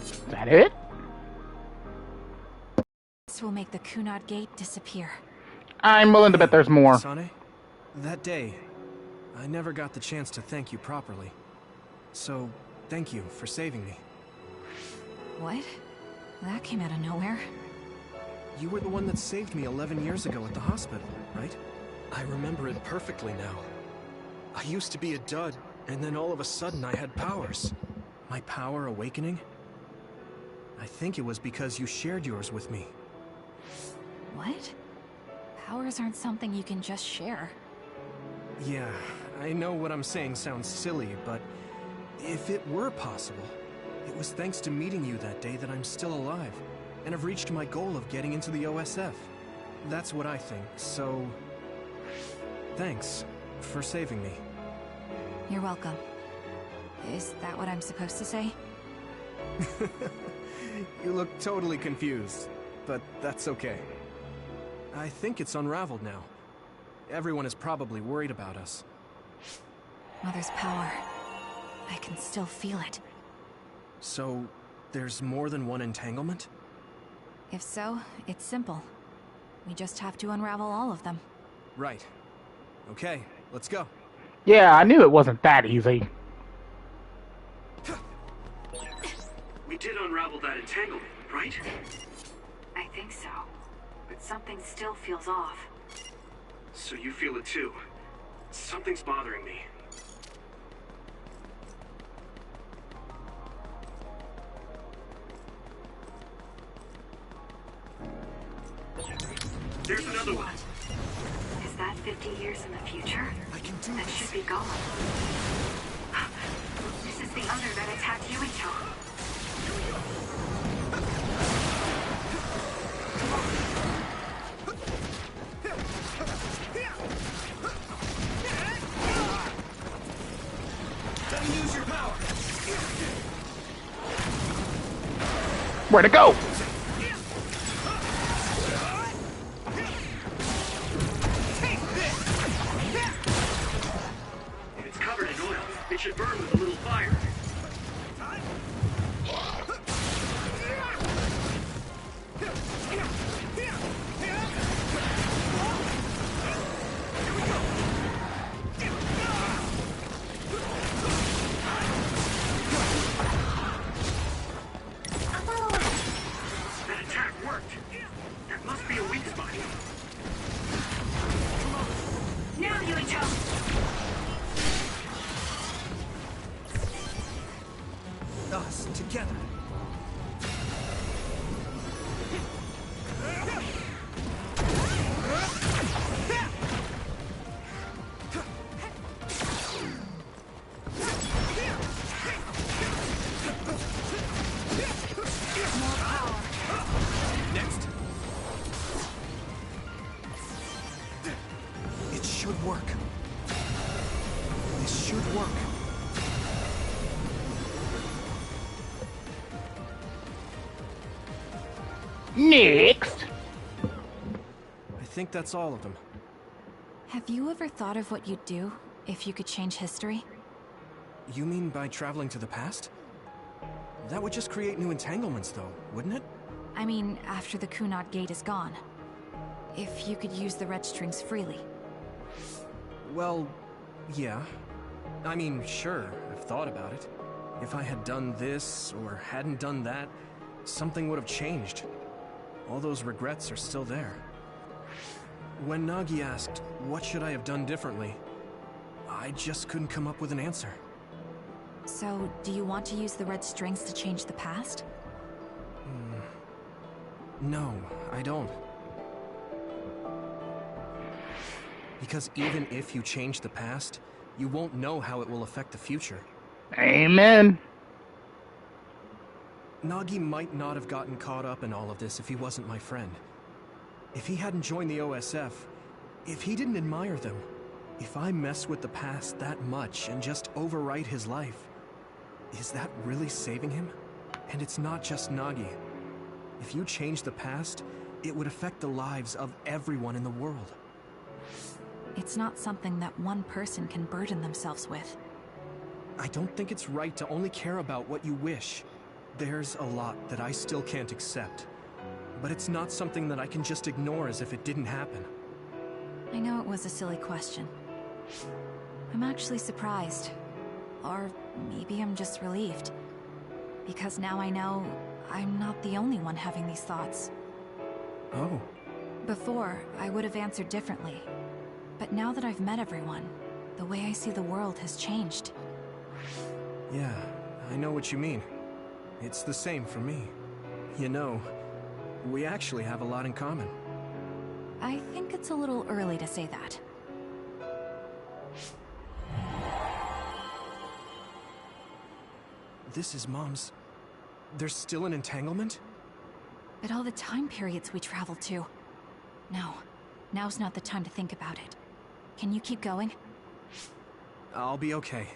Is that it? This will make the Kunad Gate disappear. I'm willing to bet there's more. Sane, that day, I never got the chance to thank you properly. So, thank you for saving me. What? That came out of nowhere. You were the one that saved me 11 years ago at the hospital, right? I remember it perfectly now. I used to be a dud, and then all of a sudden I had powers. My power awakening? I think it was because you shared yours with me. What? Powers aren't something you can just share. Yeah, I know what I'm saying sounds silly, but if it were possible, it was thanks to meeting you that day that I'm still alive, and have reached my goal of getting into the OSF. That's what I think, so... thanks for saving me. You're welcome. Is that what I'm supposed to say? You look totally confused, but that's okay. I think it's unraveled now. Everyone is probably worried about us. Mother's power. I can still feel it. So, there's more than one entanglement? If so, it's simple. We just have to unravel all of them. Right. Okay, let's go. Yeah, I knew it wasn't that easy. We did unravel that entanglement, right? I think so. But something still feels off. So you feel it too. Something's bothering me. There's another one. Is that 50 years in the future? I can do That should be gone. This is the other that attacked Yuito. Use your power. Where'd it go? It's covered in oil. It should burn with a little fire. That attack worked. That must be a weak spot. Now, Yuito! Us, together. Next. It should work. This should work. Next. I think that's all of them. Have you ever thought of what you'd do if you could change history? You mean by traveling to the past? That would just create new entanglements, though, wouldn't it? I mean, after the Kunad Gate is gone. If you could use the red strings freely. Well, yeah. I mean, sure, I've thought about it. If I had done this, or hadn't done that, something would have changed. All those regrets are still there. When Nagi asked, what should I have done differently, I just couldn't come up with an answer. So, do you want to use the red strings to change the past? No, I don't. Because even if you change the past, you won't know how it will affect the future. Amen. Nagi might not have gotten caught up in all of this if he wasn't my friend. If he hadn't joined the OSF, if he didn't admire them, if I mess with the past that much and just overwrite his life, is that really saving him? And it's not just Nagi. If you change the past, it would affect the lives of everyone in the world. It's not something that one person can burden themselves with. I don't think it's right to only care about what you wish. There's a lot that I still can't accept. But it's not something that I can just ignore as if it didn't happen. I know it was a silly question. I'm actually surprised. Or maybe I'm just relieved. Because now I know I'm not the only one having these thoughts. Oh. Before, I would have answered differently. But now that I've met everyone, the way I see the world has changed. Yeah, I know what you mean. It's the same for me. You know, we actually have a lot in common. I think it's a little early to say that. This is Mom's... There's still an entanglement? But all the time periods we traveled to. No, now's not the time to think about it. Can you keep going? I'll be okay.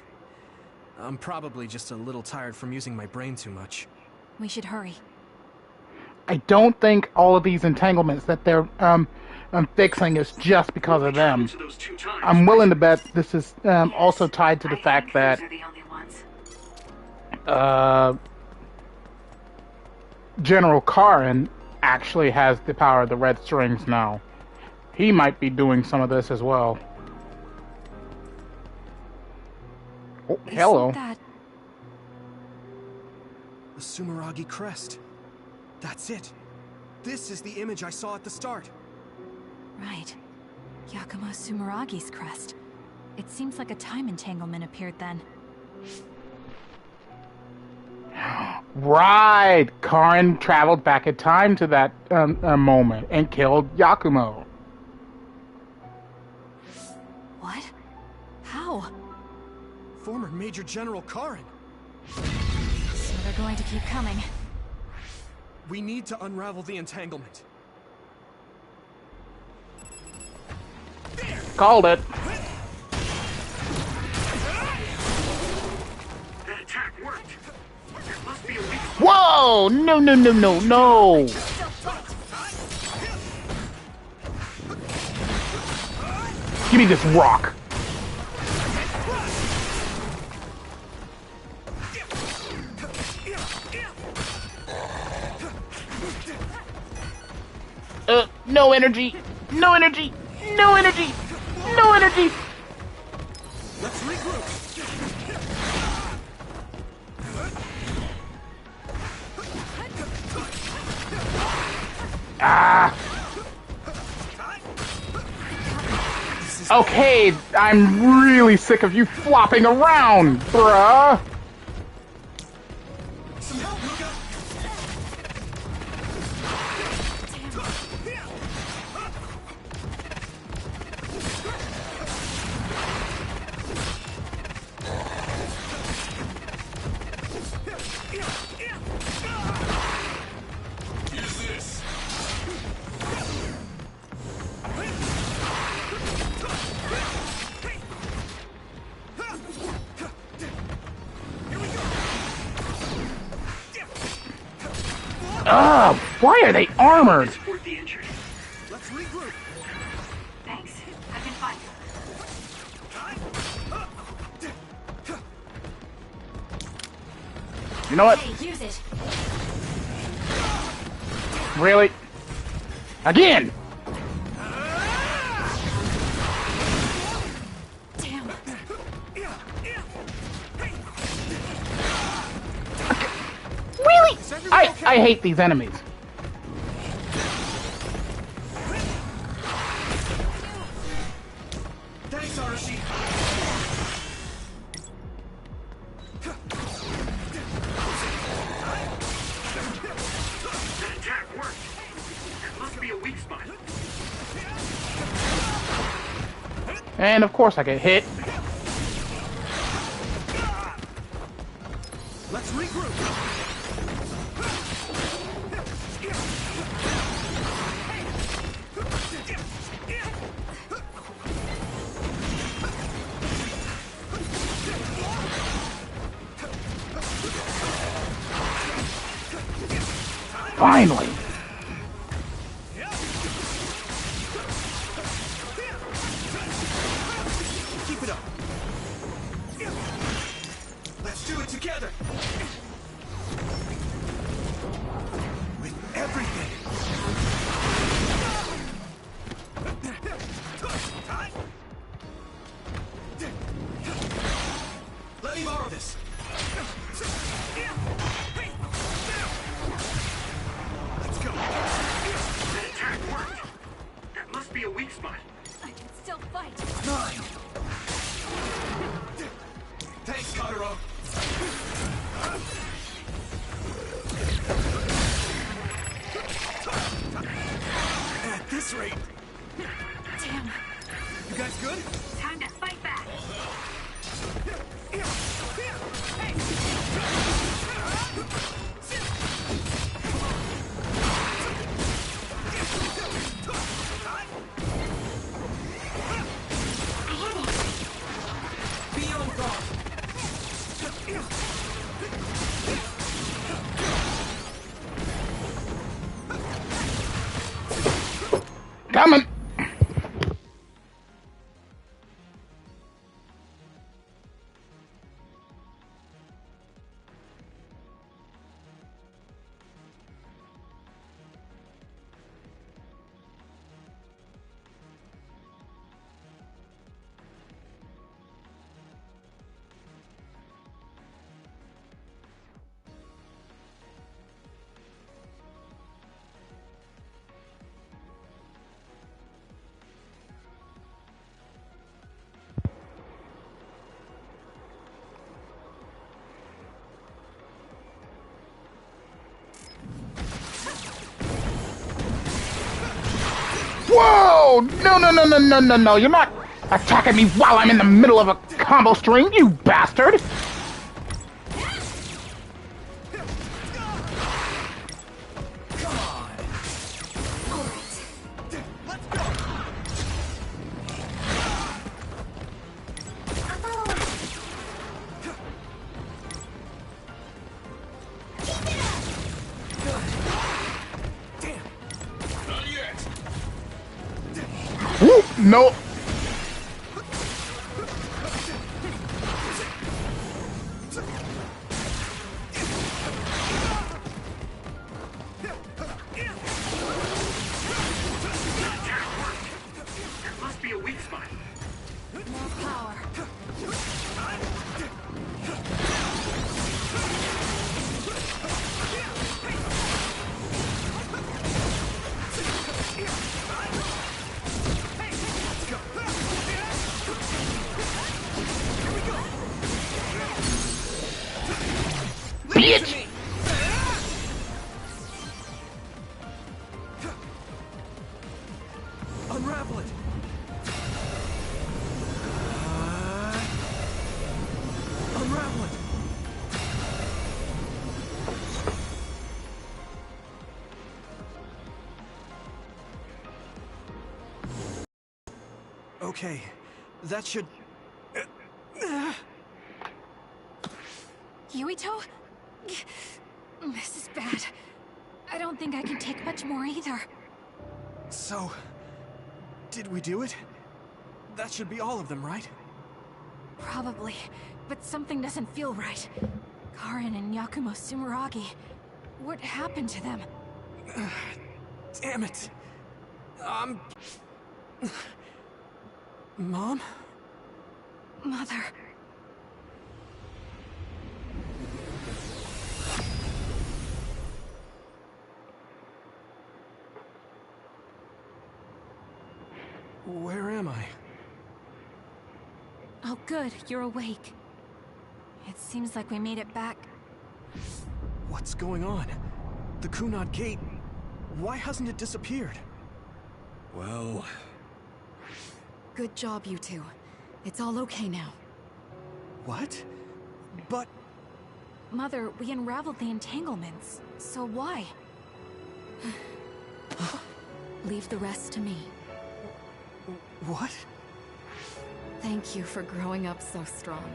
I'm probably just a little tired from using my brain too much. We should hurry. I don't think all of these entanglements that they're fixing is just because of them. I'm willing to bet this is also tied to the fact that General Karin actually has the power of the red strings now. He might be doing some of this as well. Oh, hello. That... The Sumeragi crest. That's it. This is the image I saw at the start. Right. Yakumo Sumeragi's crest. It seems like a time entanglement appeared then. Right! Karin traveled back in time to that moment and killed Yakumo. What? How? Former Major General Karin. So they're going to keep coming. We need to unravel the entanglement. Called it. That attack worked. There must be a weak... Whoa! No, no, no, no, no! Give me this rock. No energy! No energy! No energy! No energy! Let's regroup. Ah! Okay, I'm really sick of you flopping around, bruh! Ugh, why are they armored? Let's regroup. Thanks. I've been fine. You know what? Hey, use it. Really? Again! Damn. Really? I hate these enemies. Thanks, Arashi. That attack worked. There must be a weak spot. And of course I get hit. Let's regroup. Finally! Let me borrow this. Let's go. That attack worked. That must be a weak spot. I can still fight. Thanks, Kotaro. At this rate. Damn. You guys good? Time to fight back. Be on guard. Coming. Whoa! No. You're not attacking me while I'm in the middle of a combo string, you bastard! Whoop! No! That must be a weak spot. More power. Bitch! Unravel it. Unravel it. Okay, that should... Yuito? This is bad. I don't think I can take much more either. So, did we do it? That should be all of them, right? Probably, but something doesn't feel right. Karin and Yakumo Sumeragi. What happened to them? Damn it. Mom? Mother. Where am I? Oh good, you're awake. It seems like we made it back. What's going on? The Kunad Gate... Why hasn't it disappeared? Well... Good job, you two. It's all okay now. What? But... Mother, we unraveled the entanglements. So why? Leave the rest to me. What? Thank you for growing up so strong.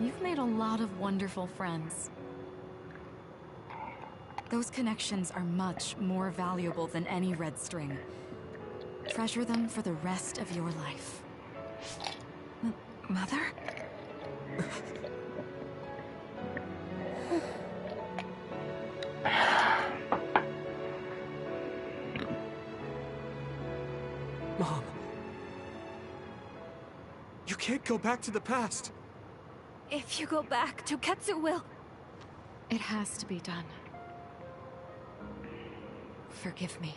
You've made a lot of wonderful friends. Those connections are much more valuable than any red string. Treasure them for the rest of your life. Mother? Mom. You can't go back to the past. If you go back, Toketsu will... It has to be done. Forgive me.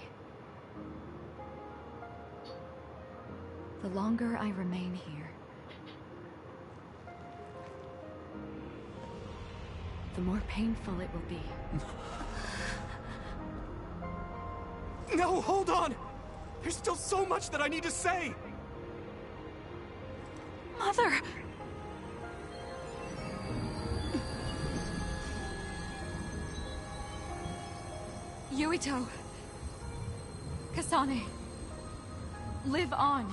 The longer I remain here, the more painful it will be. No, hold on! There's still so much that I need to say! Mother! Yuito. Kasane. Live on.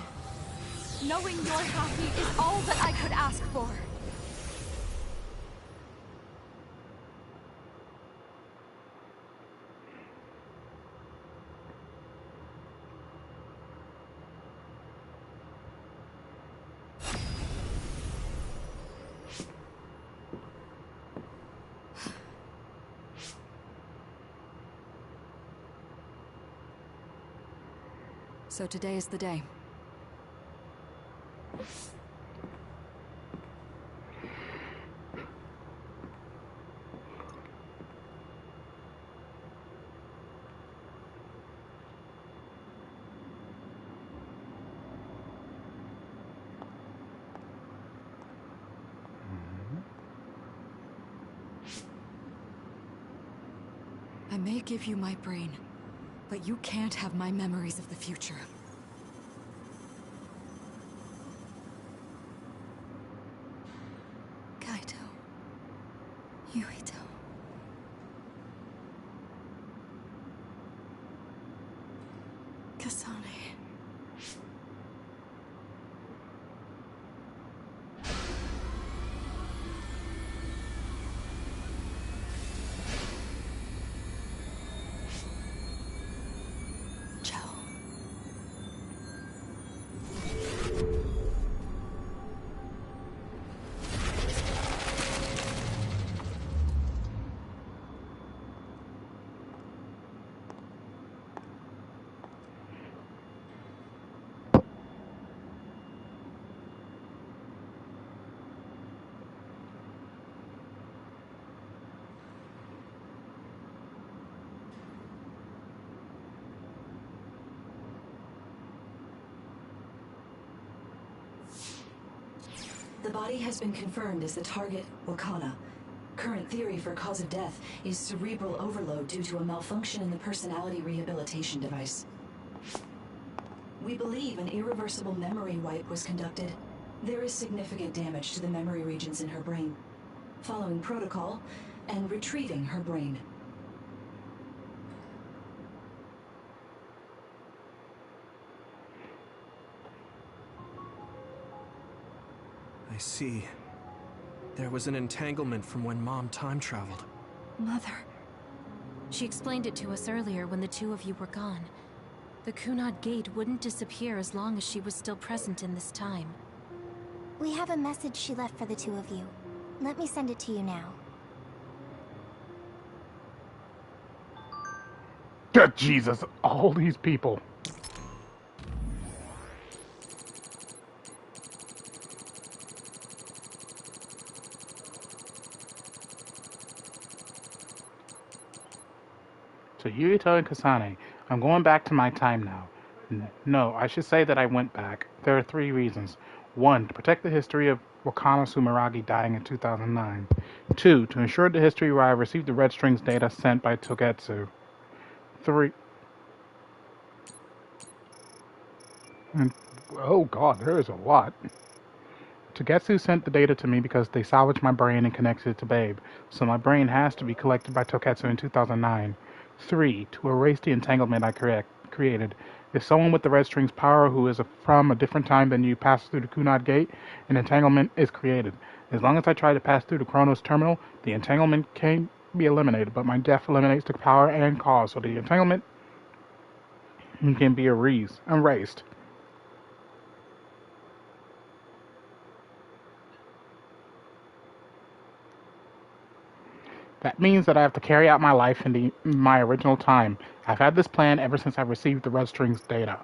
Knowing you're happy is all that I could ask for. So today is the day. I may give you my brain, but you can't have my memories of the future. Kaito. Yuito. Kasane. The body has been confirmed as the target, Wakana. Current theory for cause of death is cerebral overload due to a malfunction in the personality rehabilitation device. We believe an irreversible memory wipe was conducted. There is significant damage to the memory regions in her brain. Following protocol and retrieving her brain. I see. There was an entanglement from when Mom time traveled. Mother. She explained it to us earlier when the two of you were gone. The Kunad Gate wouldn't disappear as long as she was still present in this time. We have a message she left for the two of you. Let me send it to you now. Good Jesus, all these people. So Yuito and Kasane, I'm going back to my time now. No, I should say that I went back. There are 3 reasons. 1, to protect the history of Wakana Sumeragi dying in 2009. 2, to ensure the history where I received the red strings data sent by Togetsu. 3. And, oh god, there is a lot. Togetsu sent the data to me because they salvaged my brain and connected it to Babe, so my brain has to be collected by Togetsu in 2009. 3, to erase the entanglement I created. If someone with the red strings power who is from a different time than you passes through the Kunad Gate, an entanglement is created. As long as I try to pass through the Chronos Terminal, the entanglement can be eliminated, but my death eliminates the power and cause, so the entanglement can be erased. That means that I have to carry out my life in my original time. I've had this plan ever since I received the Red Strings data.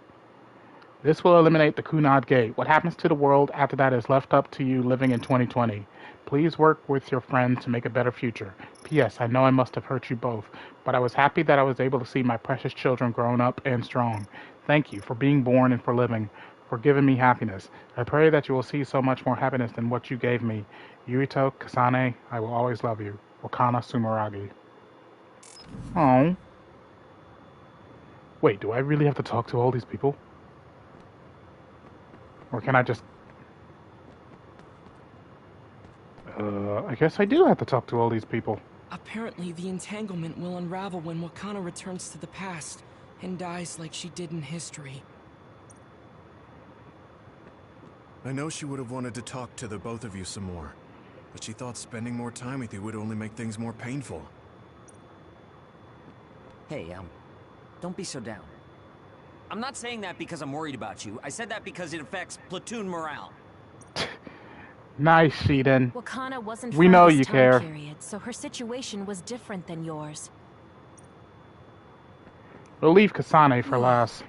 This will eliminate the Kunad Gate. What happens to the world after that is left up to you living in 2020. Please work with your friends to make a better future. P.S. I know I must have hurt you both, but I was happy that I was able to see my precious children grown up and strong. Thank you for being born and for living, for giving me happiness. I pray that you will see so much more happiness than what you gave me. Yuito, Kasane, I will always love you. Wakana Sumeragi. Oh. Wait, do I really have to talk to all these people? Or can I just... I guess I do have to talk to all these people. Apparently, the entanglement will unravel when Wakana returns to the past and dies like she did in history. I know she would have wanted to talk to the both of you some more, but she thought spending more time with you would only make things more painful. Hey, don't be so down. I'm not saying that because I'm worried about you. I said that because it affects platoon morale. Nice, Shiden. Wakana wasn't we from know this you time care. period, so her situation was different than yours. We'll leave Kasane for last.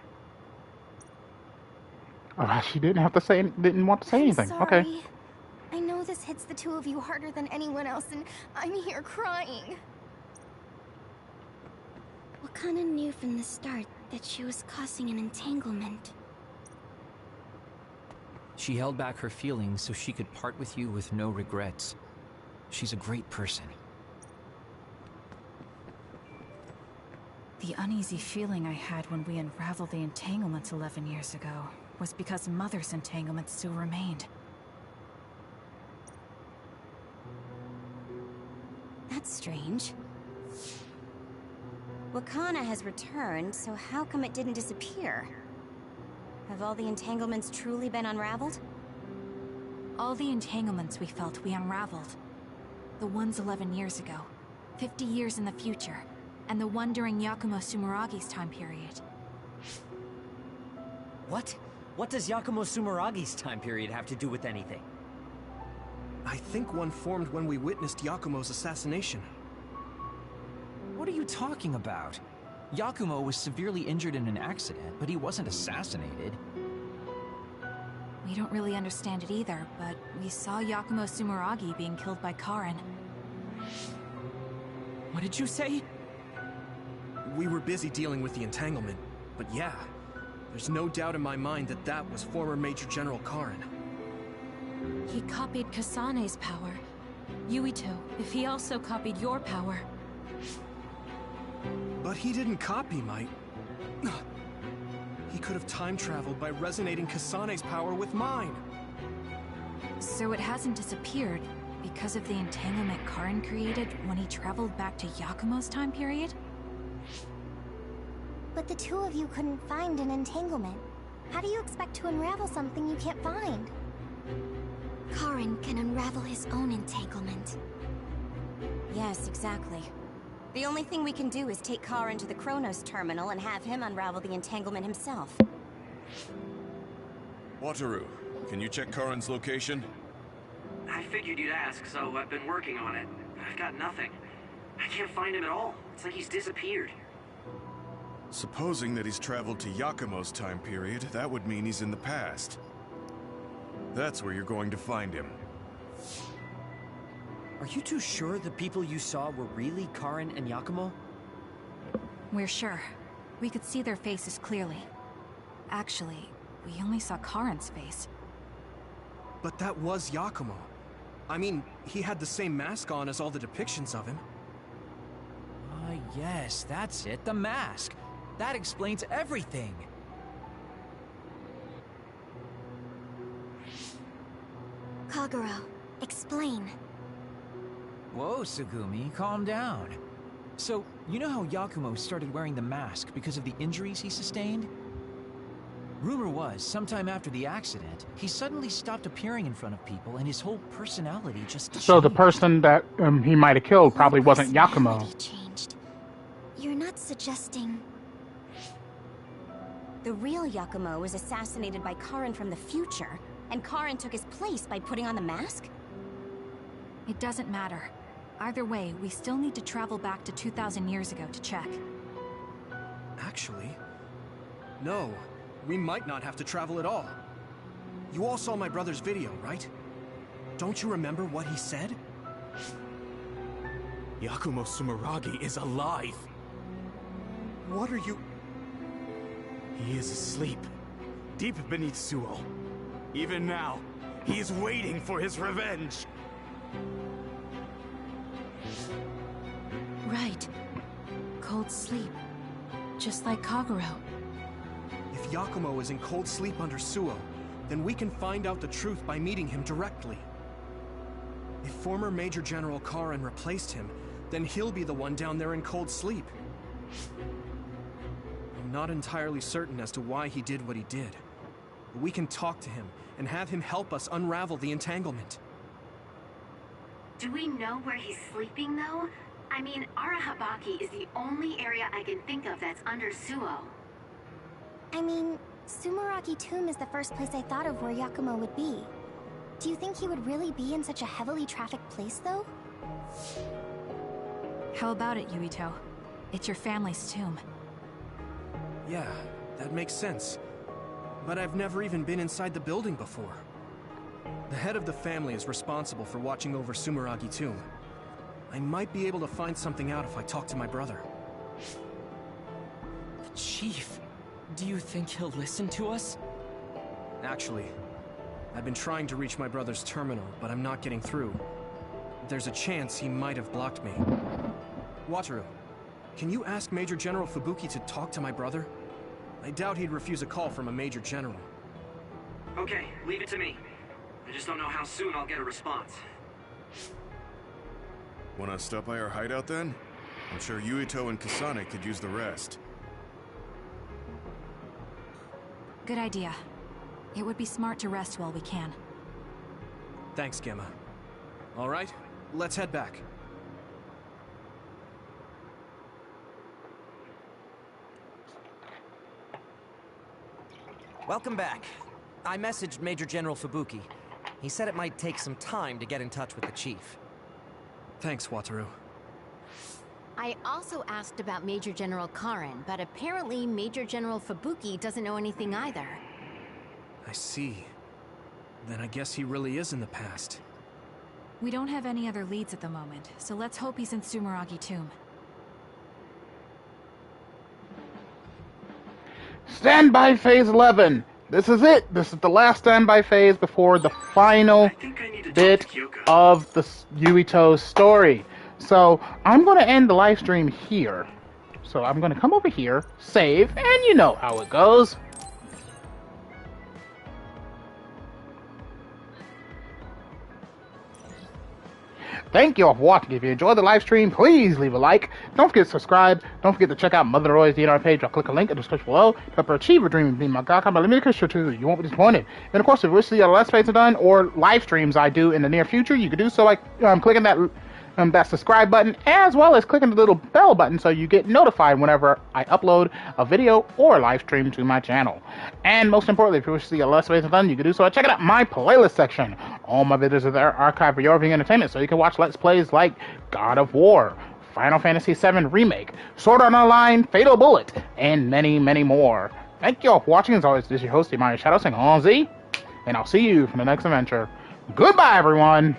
Oh, she didn't have to say, didn't want to say anything. Sorry. Okay. I know this hits the two of you harder than anyone else, and I'm here crying. Wakana knew from the start that she was causing an entanglement. She held back her feelings so she could part with you with no regrets. She's a great person. The uneasy feeling I had when we unraveled the entanglements 11 years ago was because Mother's entanglement still remained. That's strange. Wakana has returned, so how come it didn't disappear? Have all the entanglements truly been unraveled? All the entanglements we felt we unraveled. The ones 11 years ago, 50 years in the future, and the one during Yakumo Sumeragi's time period. What? What does Yakumo Sumeragi's time period have to do with anything? I think one formed when we witnessed Yakumo's assassination. What are you talking about? Yakumo was severely injured in an accident, but he wasn't assassinated. We don't really understand it either, but we saw Yakumo Sumeragi being killed by Karin. What did you say? We were busy dealing with the entanglement, but yeah, there's no doubt in my mind that that was former Major General Karin. He copied Kasane's power. Yuito, if he also copied your power. But he didn't copy my... He could have time-traveled by resonating Kasane's power with mine. So it hasn't disappeared because of the entanglement Karin created when he traveled back to Yakumo's time period? But the two of you couldn't find an entanglement. How do you expect to unravel something you can't find? Karin can unravel his own entanglement. Yes, exactly. The only thing we can do is take Karin to the Chronos terminal and have him unravel the entanglement himself. Wataru, can you check Karin's location? I figured you'd ask, so I've been working on it. I've got nothing. I can't find him at all. It's like he's disappeared. Supposing that he's traveled to Yakumo's time period, that would mean he's in the past. That's where you're going to find him. Are you too sure the people you saw were really Karin and Yakumo? We're sure. We could see their faces clearly. Actually, we only saw Karin's face. But that was Yakumo. I mean, he had the same mask on as all the depictions of him. Ah, yes, that's it, the mask. That explains everything. Kagero, explain. Whoa, Tsugumi, calm down. So, you know how Yakumo started wearing the mask because of the injuries he sustained? Rumor was, sometime after the accident, he suddenly stopped appearing in front of people and his whole personality just changed. So the person that he might have killed probably wasn't Yakumo. Changed. You're not suggesting... The real Yakumo was assassinated by Karin from the future, and Karin took his place by putting on the mask? It doesn't matter. Either way, we still need to travel back to 2,000 years ago to check. Actually, no. we might not have to travel at all. You all saw my brother's video, right? Don't you remember what he said? Yakumo Sumeragi is alive! What are you... He is asleep, deep beneath Suo. Even now, he is waiting for his revenge! Right. Cold sleep. Just like Kagero. If Yakumo is in cold sleep under Suo, then we can find out the truth by meeting him directly. If former Major General Karen replaced him, then he'll be the one down there in cold sleep. I'm not entirely certain as to why he did what he did, but we can talk to him and have him help us unravel the entanglement. Do we know where he's sleeping, though? I mean, Arahabaki is the only area I can think of that's under Suo. I mean, Sumeragi Tomb is the first place I thought of where Yakumo would be. Do you think he would really be in such a heavily trafficked place, though? How about it, Yuito? It's your family's tomb. Yeah, that makes sense. But I've never even been inside the building before. The head of the family is responsible for watching over Sumeragi Tomb. I might be able to find something out if I talk to my brother. The Chief, do you think he'll listen to us? Actually, I've been trying to reach my brother's terminal, but I'm not getting through. There's a chance he might have blocked me. Wataru, can you ask Major General Fubuki to talk to my brother? I doubt he'd refuse a call from a Major General. Okay, leave it to me. I just don't know how soon I'll get a response. Wanna stop by our hideout then? I'm sure Yuito and Kasane could use the rest. Good idea. It would be smart to rest while we can. Thanks, Gemma. Alright, let's head back. Welcome back. I messaged Major General Fubuki. He said it might take some time to get in touch with the Chief. Thanks, Wataru. I also asked about Major General Karen, but apparently Major General Fubuki doesn't know anything either. I see. Then I guess he really is in the past. We don't have any other leads at the moment, so let's hope he's in Sumeragi Tomb. Standby phase 11. This is it. This is the last standby phase before the final bit of the Yuito's story. So I'm going to end the live stream here. So I'm going to come over here, save, and you know how it goes. Thank you all for watching. If you enjoyed the live stream, please leave a like. Don't forget to subscribe. Don't forget to check out Mother Roy's DNR page. I'll click a link in the description below. To achieve your dream and be my God, but let me make sure too, you won't be disappointed. And of course, if you wish to see other Let's Plays I've done or live streams I do in the near future, you can do so by clicking that subscribe button, as well as clicking the little bell button so you get notified whenever I upload a video or a live stream to my channel. And most importantly, if you wish to see a Let's Plays I've done, you can do so by checking out my playlist section. All my videos are there archived for your viewing entertainment, so you can watch Let's Plays like God of War, Final Fantasy VII Remake, Sword Art Online, Fatal Bullet, and many, many more. Thank you all for watching. As always, this is your host, Tomoya saying on Z, and I'll see you for the next adventure. Goodbye, everyone!